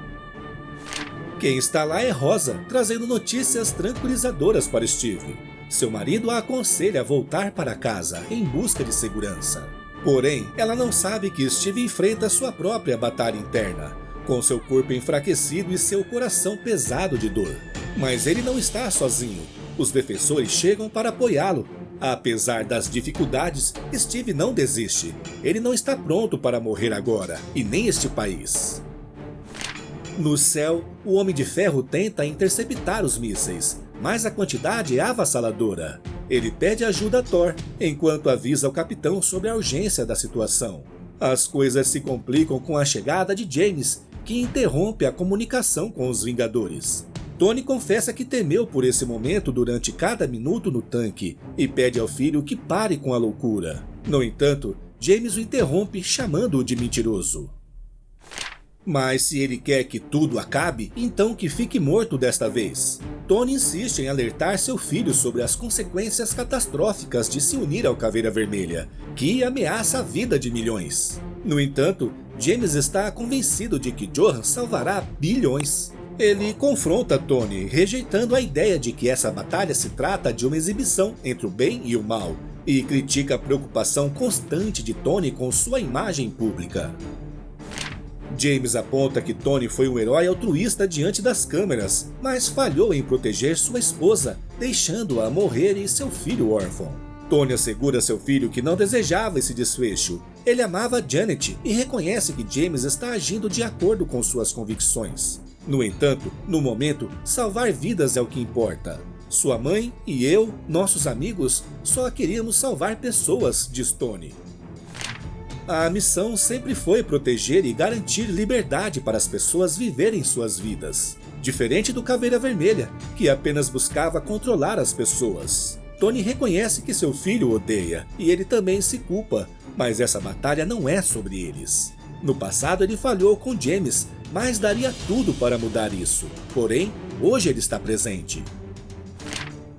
Quem está lá é Rosa, trazendo notícias tranquilizadoras para Steve. Seu marido a aconselha a voltar para casa em busca de segurança. Porém, ela não sabe que Steve enfrenta sua própria batalha interna, com seu corpo enfraquecido e seu coração pesado de dor. Mas ele não está sozinho. Os defensores chegam para apoiá-lo. Apesar das dificuldades, Steve não desiste. Ele não está pronto para morrer agora, e nem este país. No céu, o Homem de Ferro tenta interceptar os mísseis, mas a quantidade é avassaladora. Ele pede ajuda a Thor, enquanto avisa o capitão sobre a urgência da situação. As coisas se complicam com a chegada de James, que interrompe a comunicação com os Vingadores. Tony confessa que temeu por esse momento durante cada minuto no tanque e pede ao filho que pare com a loucura. No entanto, James o interrompe chamando-o de mentiroso. Mas se ele quer que tudo acabe, então que fique morto desta vez. Tony insiste em alertar seu filho sobre as consequências catastróficas de se unir ao Caveira Vermelha, que ameaça a vida de milhões. No entanto, James está convencido de que Johan salvará bilhões. Ele confronta Tony, rejeitando a ideia de que essa batalha se trata de uma exibição entre o bem e o mal, e critica a preocupação constante de Tony com sua imagem pública. James aponta que Tony foi um herói altruísta diante das câmeras, mas falhou em proteger sua esposa, deixando-a morrer e seu filho órfão. Tony assegura a seu filho que não desejava esse desfecho. Ele amava Janet e reconhece que James está agindo de acordo com suas convicções. No entanto, no momento, salvar vidas é o que importa. Sua mãe e eu, nossos amigos, só queríamos salvar pessoas, diz Tony. A missão sempre foi proteger e garantir liberdade para as pessoas viverem suas vidas. Diferente do Caveira Vermelha, que apenas buscava controlar as pessoas. Tony reconhece que seu filho o odeia, e ele também se culpa, mas essa batalha não é sobre eles. No passado ele falhou com James, mas daria tudo para mudar isso. Porém, hoje ele está presente.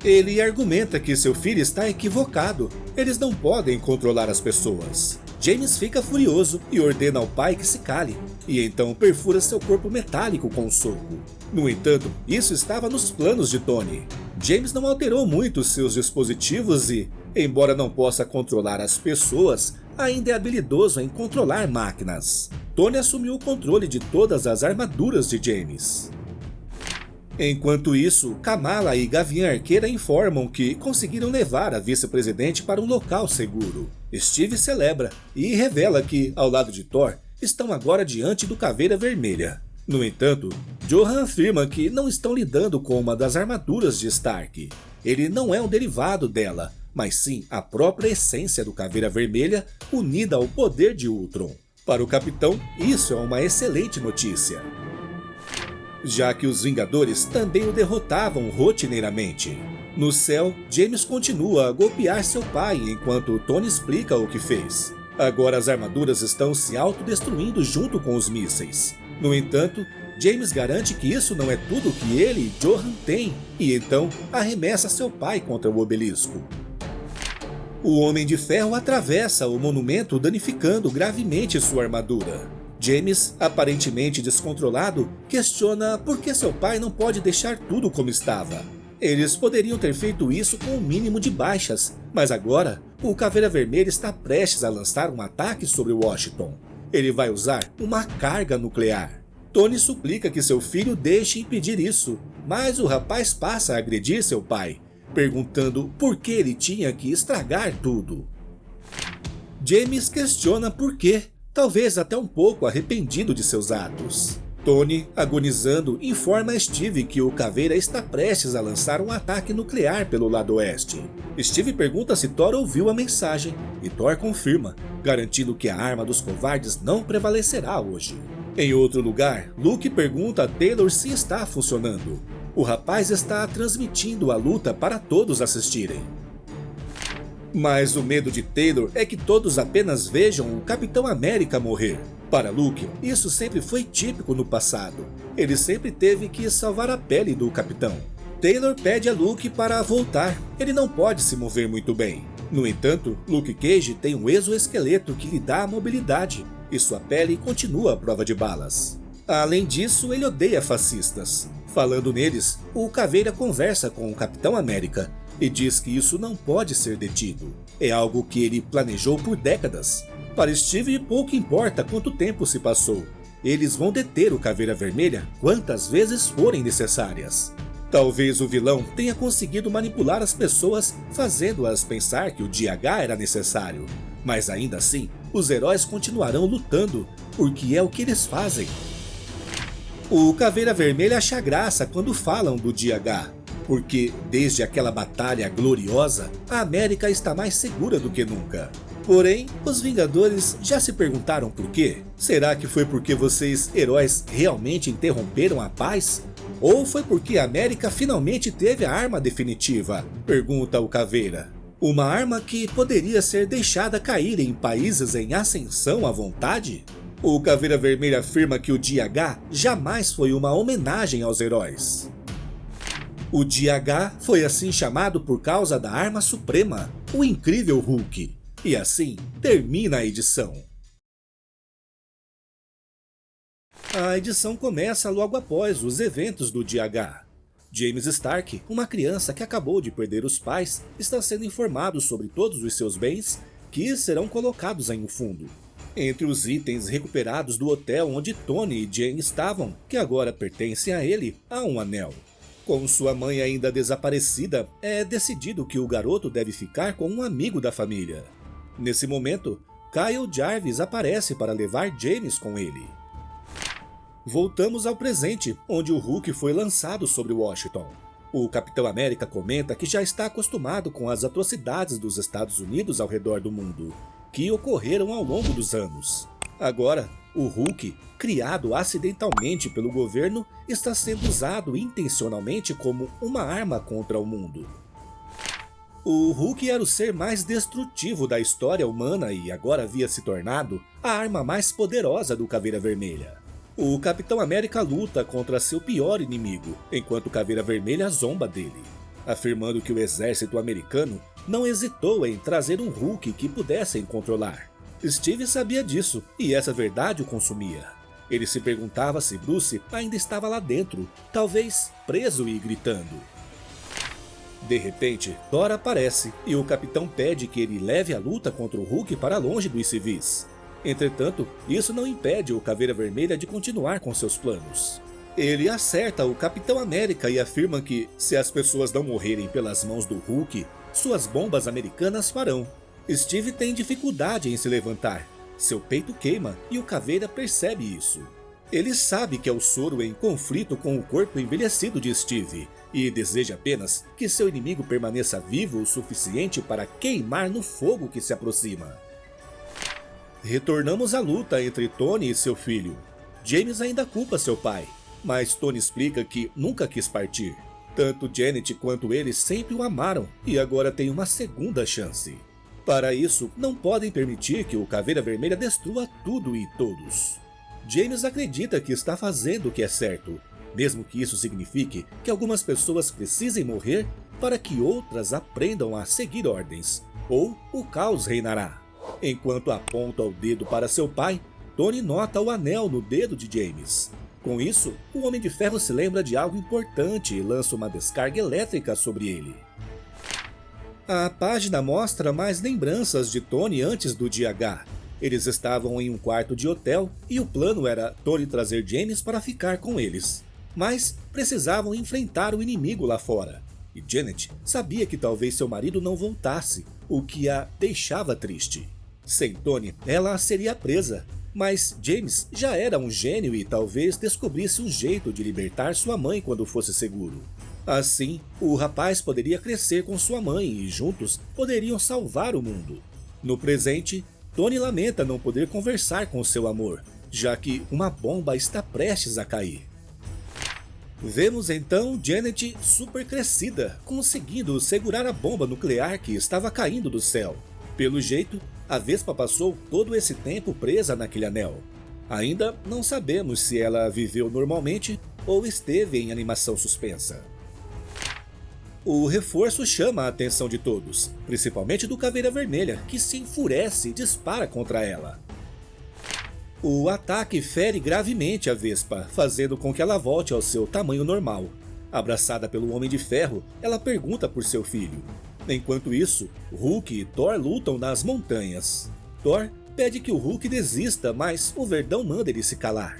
Ele argumenta que seu filho está equivocado. Eles não podem controlar as pessoas. James fica furioso e ordena ao pai que se cale, e então perfura seu corpo metálico com um soco. No entanto, isso estava nos planos de Tony. James não alterou muito seus dispositivos e, embora não possa controlar as pessoas, ainda é habilidoso em controlar máquinas. Tony assumiu o controle de todas as armaduras de James. Enquanto isso, Kamala e Gavião Arqueira informam que conseguiram levar a vice-presidente para um local seguro. Steve celebra e revela que, ao lado de Thor, estão agora diante do Caveira Vermelha. No entanto, Johan afirma que não estão lidando com uma das armaduras de Stark. Ele não é um derivado dela, mas sim a própria essência do Caveira Vermelha unida ao poder de Ultron. Para o capitão, isso é uma excelente notícia, já que os Vingadores também o derrotavam rotineiramente. No céu, James continua a golpear seu pai enquanto Tony explica o que fez. Agora as armaduras estão se autodestruindo junto com os mísseis. No entanto, James garante que isso não é tudo que ele e Johan têm, e então arremessa seu pai contra o obelisco. O Homem de Ferro atravessa o monumento danificando gravemente sua armadura. James, aparentemente descontrolado, questiona por que seu pai não pode deixar tudo como estava. Eles poderiam ter feito isso com o mínimo de baixas, mas agora o Caveira Vermelha está prestes a lançar um ataque sobre Washington. Ele vai usar uma carga nuclear. Tony suplica que seu filho deixe impedir isso, mas o rapaz passa a agredir seu pai, perguntando por que ele tinha que estragar tudo. James questiona por quê, talvez até um pouco arrependido de seus atos. Tony, agonizando, informa a Steve que o Caveira está prestes a lançar um ataque nuclear pelo lado oeste. Steve pergunta se Thor ouviu a mensagem, e Thor confirma, garantindo que a arma dos covardes não prevalecerá hoje. Em outro lugar, Luke pergunta a Taylor se está funcionando. O rapaz está transmitindo a luta para todos assistirem. Mas o medo de Taylor é que todos apenas vejam o Capitão América morrer. Para Luke, isso sempre foi típico no passado. Ele sempre teve que salvar a pele do Capitão. Taylor pede a Luke para voltar. Ele não pode se mover muito bem. No entanto, Luke Cage tem um exoesqueleto que lhe dá a mobilidade, e sua pele continua à prova de balas. Além disso, ele odeia fascistas. Falando neles, o Caveira conversa com o Capitão América e diz que isso não pode ser detido. É algo que ele planejou por décadas. Para Steve, pouco importa quanto tempo se passou. Eles vão deter o Caveira Vermelha quantas vezes forem necessárias. Talvez o vilão tenha conseguido manipular as pessoas, fazendo-as pensar que o Dia H era necessário. Mas ainda assim, os heróis continuarão lutando, porque é o que eles fazem. O Caveira Vermelha acha graça quando falam do Dia H, porque desde aquela batalha gloriosa, a América está mais segura do que nunca. Porém, os Vingadores já se perguntaram por quê? Será que foi porque vocês, heróis, realmente interromperam a paz? Ou foi porque a América finalmente teve a arma definitiva? Pergunta o Caveira. Uma arma que poderia ser deixada cair em países em ascensão à vontade? O Caveira Vermelha afirma que o Dia H jamais foi uma homenagem aos heróis. O Dia H foi assim chamado por causa da arma suprema, o Incrível Hulk. E assim termina a edição. A edição começa logo após os eventos do Dia H. James Stark, uma criança que acabou de perder os pais, está sendo informado sobre todos os seus bens que serão colocados em um fundo. Entre os itens recuperados do hotel onde Tony e Jane estavam, que agora pertencem a ele, há um anel. Com sua mãe ainda desaparecida, é decidido que o garoto deve ficar com um amigo da família. Nesse momento, Kyle Jarvis aparece para levar James com ele. Voltamos ao presente, onde o Hulk foi lançado sobre Washington. O Capitão América comenta que já está acostumado com as atrocidades dos Estados Unidos ao redor do mundo, que ocorreram ao longo dos anos. Agora, o Hulk, criado acidentalmente pelo governo, está sendo usado intencionalmente como uma arma contra o mundo. O Hulk era o ser mais destrutivo da história humana e agora havia se tornado a arma mais poderosa do Caveira Vermelha. O Capitão América luta contra seu pior inimigo, enquanto o Caveira Vermelha zomba dele, afirmando que o exército americano não hesitou em trazer um Hulk que pudessem controlar. Steve sabia disso, e essa verdade o consumia. Ele se perguntava se Bruce ainda estava lá dentro, talvez preso e gritando. De repente, Thor aparece, e o capitão pede que ele leve a luta contra o Hulk para longe dos civis. Entretanto, isso não impede o Caveira Vermelha de continuar com seus planos. Ele acerta o Capitão América e afirma que, se as pessoas não morrerem pelas mãos do Hulk, suas bombas americanas farão. Steve tem dificuldade em se levantar, seu peito queima e o Caveira percebe isso. Ele sabe que é o soro em conflito com o corpo envelhecido de Steve e deseja apenas que seu inimigo permaneça vivo o suficiente para queimar no fogo que se aproxima. Retornamos à luta entre Tony e seu filho. James ainda culpa seu pai, mas Tony explica que nunca quis partir. Tanto Janet quanto ele sempre o amaram e agora tem uma segunda chance. Para isso, não podem permitir que o Caveira Vermelha destrua tudo e todos. James acredita que está fazendo o que é certo, mesmo que isso signifique que algumas pessoas precisem morrer para que outras aprendam a seguir ordens, ou o caos reinará. Enquanto aponta o dedo para seu pai, Tony nota o anel no dedo de James. Com isso, o Homem de Ferro se lembra de algo importante e lança uma descarga elétrica sobre ele. A página mostra mais lembranças de Tony antes do Dia H. Eles estavam em um quarto de hotel e o plano era Tony trazer James para ficar com eles. Mas precisavam enfrentar o inimigo lá fora. E Janet sabia que talvez seu marido não voltasse, o que a deixava triste. Sem Tony, ela seria presa. Mas James já era um gênio e talvez descobrisse um jeito de libertar sua mãe quando fosse seguro. Assim, o rapaz poderia crescer com sua mãe e juntos poderiam salvar o mundo. No presente, Tony lamenta não poder conversar com seu amor, já que uma bomba está prestes a cair. Vemos então Janet super crescida, conseguindo segurar a bomba nuclear que estava caindo do céu. Pelo jeito, a Vespa passou todo esse tempo presa naquele anel. Ainda não sabemos se ela viveu normalmente ou esteve em animação suspensa. O reforço chama a atenção de todos, principalmente do Caveira Vermelha, que se enfurece e dispara contra ela. O ataque fere gravemente a Vespa, fazendo com que ela volte ao seu tamanho normal. Abraçada pelo Homem de Ferro, ela pergunta por seu filho. Enquanto isso, Hulk e Thor lutam nas montanhas. Thor pede que o Hulk desista, mas o Verdão manda ele se calar.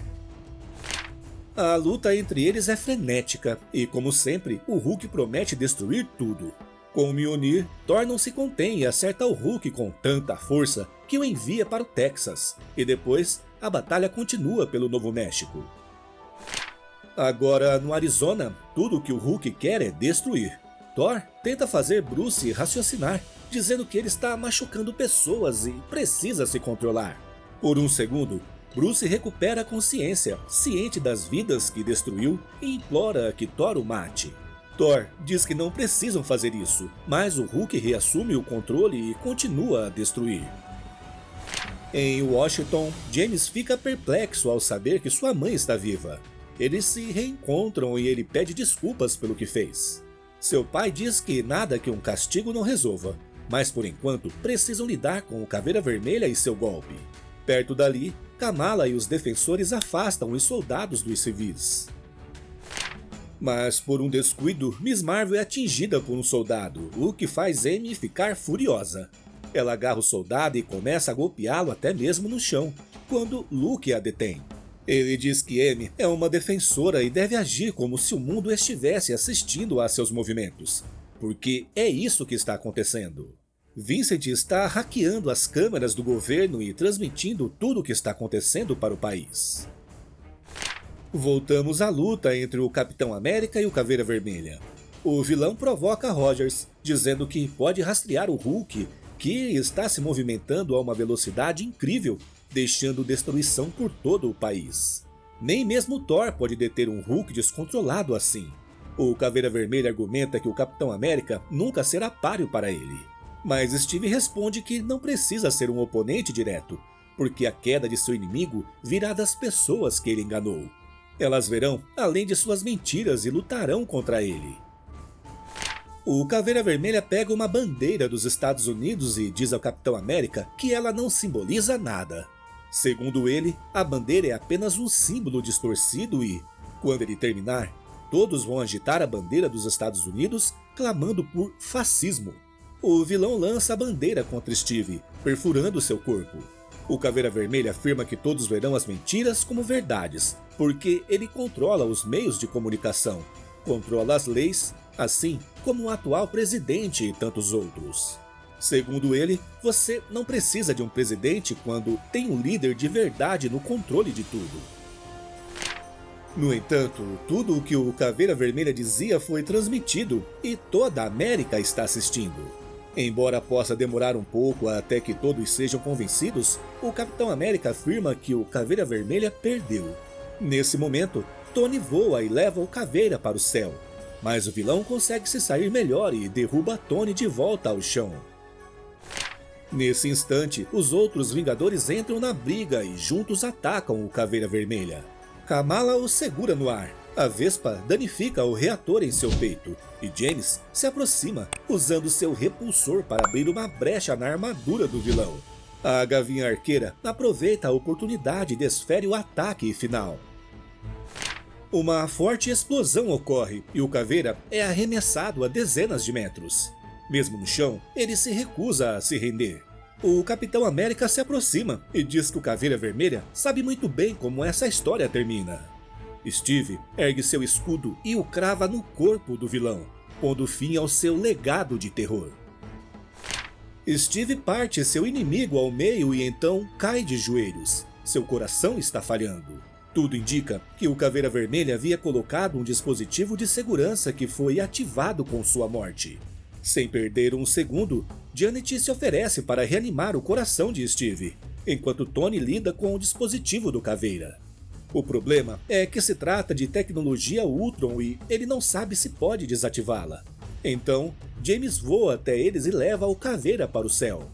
A luta entre eles é frenética, e como sempre, o Hulk promete destruir tudo. Com o Mjolnir, Thor não se contém e acerta o Hulk com tanta força que o envia para o Texas, e depois a batalha continua pelo Novo México. Agora, no Arizona, tudo o que o Hulk quer é destruir. Thor tenta fazer Bruce raciocinar, dizendo que ele está machucando pessoas e precisa se controlar. Por um segundo, Bruce recupera a consciência, ciente das vidas que destruiu, e implora que Thor o mate. Thor diz que não precisam fazer isso, mas o Hulk reassume o controle e continua a destruir. Em Washington, James fica perplexo ao saber que sua mãe está viva. Eles se reencontram e ele pede desculpas pelo que fez. Seu pai diz que nada que um castigo não resolva, mas por enquanto precisam lidar com o Caveira Vermelha e seu golpe. Perto dali, Kamala e os defensores afastam os soldados dos civis. Mas por um descuido, Miss Marvel é atingida por um soldado, o que faz Amy ficar furiosa. Ela agarra o soldado e começa a golpeá-lo até mesmo no chão, quando Luke a detém. Ele diz que Amy é uma defensora e deve agir como se o mundo estivesse assistindo a seus movimentos, porque é isso que está acontecendo. Vincent está hackeando as câmeras do governo e transmitindo tudo o que está acontecendo para o país. Voltamos à luta entre o Capitão América e o Caveira Vermelha. O vilão provoca Rogers, dizendo que pode rastrear o Hulk, que está se movimentando a uma velocidade incrível, deixando destruição por todo o país. Nem mesmo Thor pode deter um Hulk descontrolado assim. O Caveira Vermelha argumenta que o Capitão América nunca será páreo para ele. Mas Steve responde que não precisa ser um oponente direto, porque a queda de seu inimigo virá das pessoas que ele enganou. Elas verão além de suas mentiras e lutarão contra ele. O Caveira Vermelha pega uma bandeira dos Estados Unidos e diz ao Capitão América que ela não simboliza nada. Segundo ele, a bandeira é apenas um símbolo distorcido e, quando ele terminar, todos vão agitar a bandeira dos Estados Unidos, clamando por fascismo. O vilão lança a bandeira contra Steve, perfurando seu corpo. O Caveira Vermelha afirma que todos verão as mentiras como verdades, porque ele controla os meios de comunicação, controla as leis, assim como o atual presidente e tantos outros. Segundo ele, você não precisa de um presidente quando tem um líder de verdade no controle de tudo. No entanto, tudo o que o Caveira Vermelha dizia foi transmitido e toda a América está assistindo. Embora possa demorar um pouco até que todos sejam convencidos, o Capitão América afirma que o Caveira Vermelha perdeu. Nesse momento, Tony voa e leva o Caveira para o céu, mas o vilão consegue se sair melhor e derruba Tony de volta ao chão. Nesse instante, os outros Vingadores entram na briga e juntos atacam o Caveira Vermelha. Kamala o segura no ar. A Vespa danifica o reator em seu peito, e James se aproxima, usando seu repulsor para abrir uma brecha na armadura do vilão. A Gavinha Arqueira aproveita a oportunidade e desfere o ataque final. Uma forte explosão ocorre, e o Caveira é arremessado a dezenas de metros. Mesmo no chão, ele se recusa a se render. O Capitão América se aproxima e diz que o Caveira Vermelha sabe muito bem como essa história termina. Steve ergue seu escudo e o crava no corpo do vilão, pondo fim ao seu legado de terror. Steve parte seu inimigo ao meio e então cai de joelhos. Seu coração está falhando. Tudo indica que o Caveira Vermelha havia colocado um dispositivo de segurança que foi ativado com sua morte. Sem perder um segundo, Janet se oferece para reanimar o coração de Steve, enquanto Tony lida com o dispositivo do Caveira. O problema é que se trata de tecnologia Ultron e ele não sabe se pode desativá-la. Então, James voa até eles e leva o Caveira para o céu.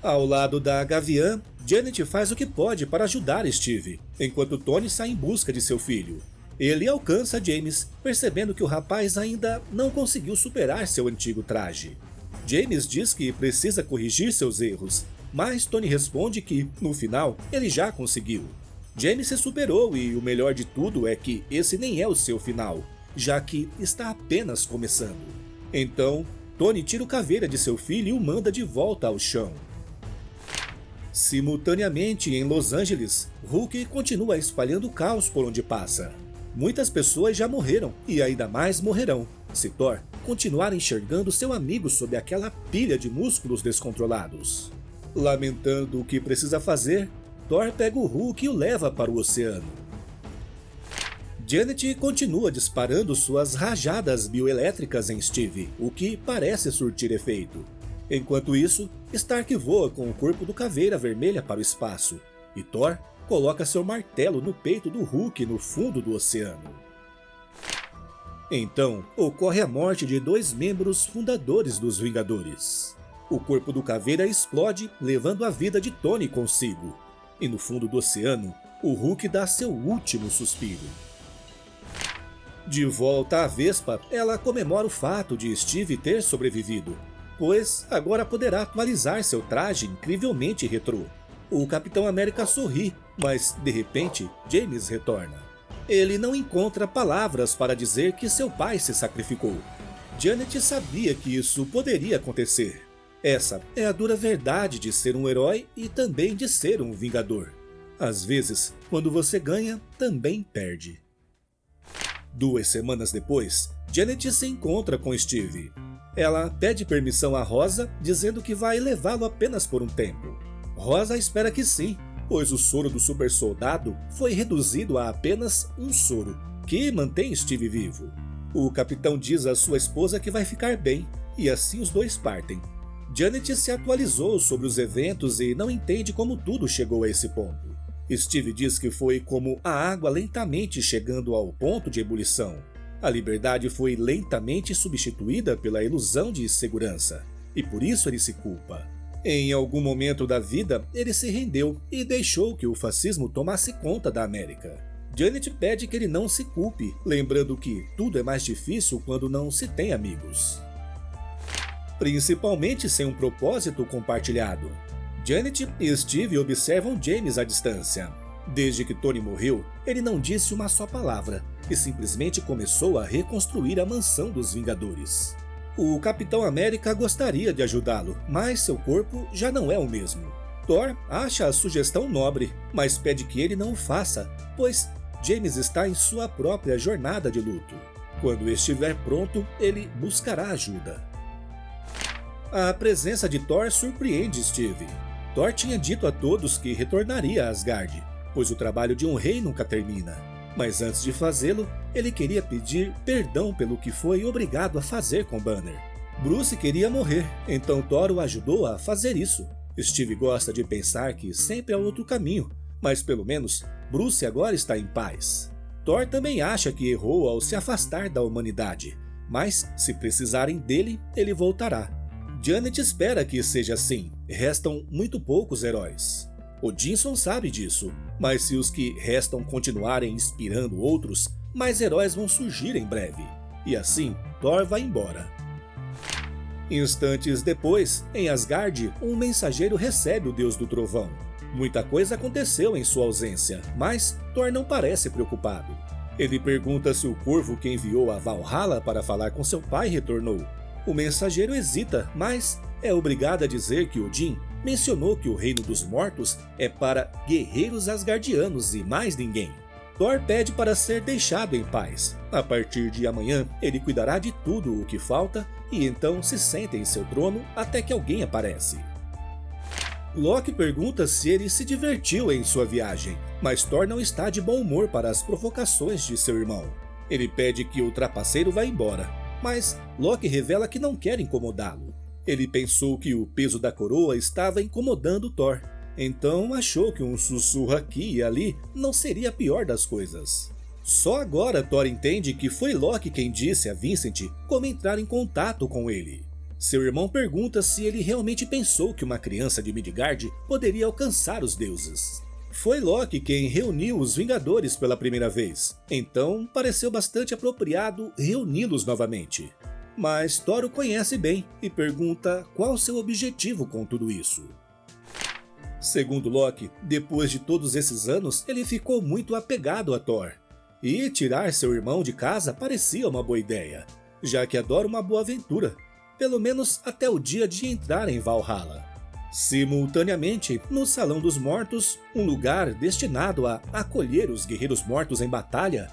Ao lado da Gaviã, Janet faz o que pode para ajudar Steve, enquanto Tony sai em busca de seu filho. Ele alcança James, percebendo que o rapaz ainda não conseguiu superar seu antigo traje. James diz que precisa corrigir seus erros, mas Tony responde que, no final, ele já conseguiu. James se superou e o melhor de tudo é que esse nem é o seu final, já que está apenas começando. Então, Tony tira o Caveira de seu filho e o manda de volta ao chão. Simultaneamente, em Los Angeles, Hulk continua espalhando caos por onde passa. Muitas pessoas já morreram e ainda mais morrerão, se Thor continuar enxergando seu amigo sob aquela pilha de músculos descontrolados. Lamentando o que precisa fazer, Thor pega o Hulk e o leva para o oceano. Janet continua disparando suas rajadas bioelétricas em Steve, o que parece surtir efeito. Enquanto isso, Stark voa com o corpo do Caveira Vermelha para o espaço, e Thor coloca seu martelo no peito do Hulk no fundo do oceano. Então, ocorre a morte de 2 membros fundadores dos Vingadores. O corpo do Caveira explode, levando a vida de Tony consigo. E no fundo do oceano, o Hulk dá seu último suspiro. De volta à Vespa, ela comemora o fato de Steve ter sobrevivido, pois agora poderá atualizar seu traje incrivelmente retrô. O Capitão América sorri, mas de repente James retorna. Ele não encontra palavras para dizer que seu pai se sacrificou. Janet sabia que isso poderia acontecer. Essa é a dura verdade de ser um herói e também de ser um vingador. Às vezes, quando você ganha, também perde. 2 semanas depois, Janet se encontra com Steve. Ela pede permissão a Rosa, dizendo que vai levá-lo apenas por um tempo. Rosa espera que sim, pois o soro do super soldado foi reduzido a apenas um soro, que mantém Steve vivo. O capitão diz à sua esposa que vai ficar bem, e assim os dois partem. Janet se atualizou sobre os eventos e não entende como tudo chegou a esse ponto. Steve diz que foi como a água lentamente chegando ao ponto de ebulição. A liberdade foi lentamente substituída pela ilusão de segurança, e por isso ele se culpa. Em algum momento da vida, ele se rendeu e deixou que o fascismo tomasse conta da América. Janet pede que ele não se culpe, lembrando que tudo é mais difícil quando não se tem amigos. Principalmente sem um propósito compartilhado. Janet e Steve observam James à distância. Desde que Tony morreu, ele não disse uma só palavra e simplesmente começou a reconstruir a mansão dos Vingadores. O Capitão América gostaria de ajudá-lo, mas seu corpo já não é o mesmo. Thor acha a sugestão nobre, mas pede que ele não o faça, pois James está em sua própria jornada de luto. Quando estiver pronto, ele buscará ajuda. A presença de Thor surpreende Steve. Thor tinha dito a todos que retornaria a Asgard, pois o trabalho de um rei nunca termina. Mas antes de fazê-lo, ele queria pedir perdão pelo que foi obrigado a fazer com Banner. Bruce queria morrer, então Thor o ajudou a fazer isso. Steve gosta de pensar que sempre há outro caminho, mas pelo menos Bruce agora está em paz. Thor também acha que errou ao se afastar da humanidade, mas se precisarem dele, ele voltará. Janet espera que seja assim, restam muito poucos heróis. Odinson sabe disso, mas se os que restam continuarem inspirando outros, mais heróis vão surgir em breve. E assim, Thor vai embora. Instantes depois, em Asgard, um mensageiro recebe o Deus do Trovão. Muita coisa aconteceu em sua ausência, mas Thor não parece preocupado. Ele pergunta se o corvo que enviou a Valhalla para falar com seu pai retornou. O mensageiro hesita, mas é obrigado a dizer que Odin mencionou que o reino dos mortos é para guerreiros asgardianos e mais ninguém. Thor pede para ser deixado em paz. A partir de amanhã, ele cuidará de tudo o que falta e então se senta em seu trono até que alguém aparece. Loki pergunta se ele se divertiu em sua viagem, mas Thor não está de bom humor para as provocações de seu irmão. Ele pede que o trapaceiro vá embora, mas Loki revela que não quer incomodá-lo. Ele pensou que o peso da coroa estava incomodando Thor, então achou que um sussurro aqui e ali não seria a pior das coisas. Só agora Thor entende que foi Loki quem disse a Vincent como entrar em contato com ele. Seu irmão pergunta se ele realmente pensou que uma criança de Midgard poderia alcançar os deuses. Foi Loki quem reuniu os Vingadores pela primeira vez, então pareceu bastante apropriado reuni-los novamente. Mas Thor o conhece bem e pergunta qual seu objetivo com tudo isso. Segundo Loki, depois de todos esses anos, ele ficou muito apegado a Thor. E tirar seu irmão de casa parecia uma boa ideia, já que adora uma boa aventura, pelo menos até o dia de entrar em Valhalla. Simultaneamente, no Salão dos Mortos, um lugar destinado a acolher os guerreiros mortos em batalha,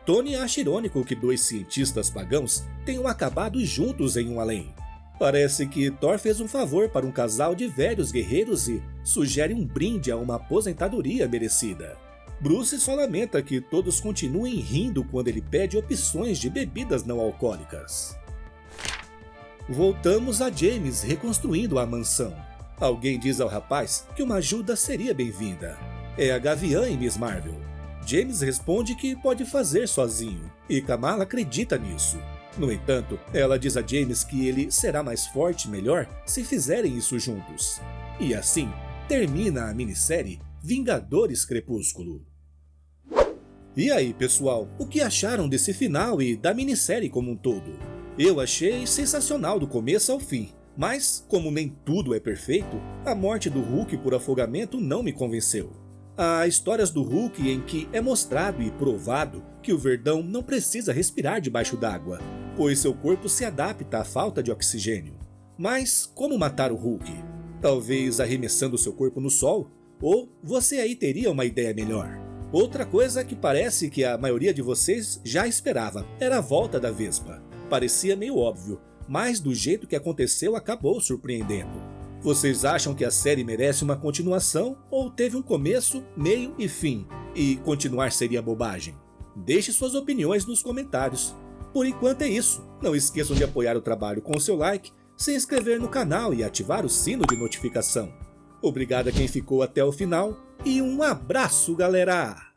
Tony acha irônico que dois cientistas pagãos tenham acabado juntos em um além. Parece que Thor fez um favor para um casal de velhos guerreiros e sugere um brinde a uma aposentadoria merecida. Bruce só lamenta que todos continuem rindo quando ele pede opções de bebidas não alcoólicas. Voltamos a James reconstruindo a mansão. Alguém diz ao rapaz que uma ajuda seria bem-vinda. É a Gaviã e Miss Marvel. James responde que pode fazer sozinho, e Kamala acredita nisso. No entanto, ela diz a James que ele será mais forte e melhor se fizerem isso juntos. E assim, termina a minissérie Vingadores Crepúsculo. E aí, pessoal, o que acharam desse final e da minissérie como um todo? Eu achei sensacional do começo ao fim, mas, como nem tudo é perfeito, a morte do Hulk por afogamento não me convenceu. Há histórias do Hulk em que é mostrado e provado que o Verdão não precisa respirar debaixo d'água, pois seu corpo se adapta à falta de oxigênio. Mas como matar o Hulk? Talvez arremessando seu corpo no sol? Ou você aí teria uma ideia melhor? Outra coisa que parece que a maioria de vocês já esperava era a volta da Vespa. Parecia meio óbvio, mas do jeito que aconteceu acabou surpreendendo. Vocês acham que a série merece uma continuação ou teve um começo, meio e fim, e continuar seria bobagem? Deixe suas opiniões nos comentários. Por enquanto é isso, não esqueçam de apoiar o trabalho com o seu like, se inscrever no canal e ativar o sino de notificação. Obrigado a quem ficou até o final e um abraço, galera!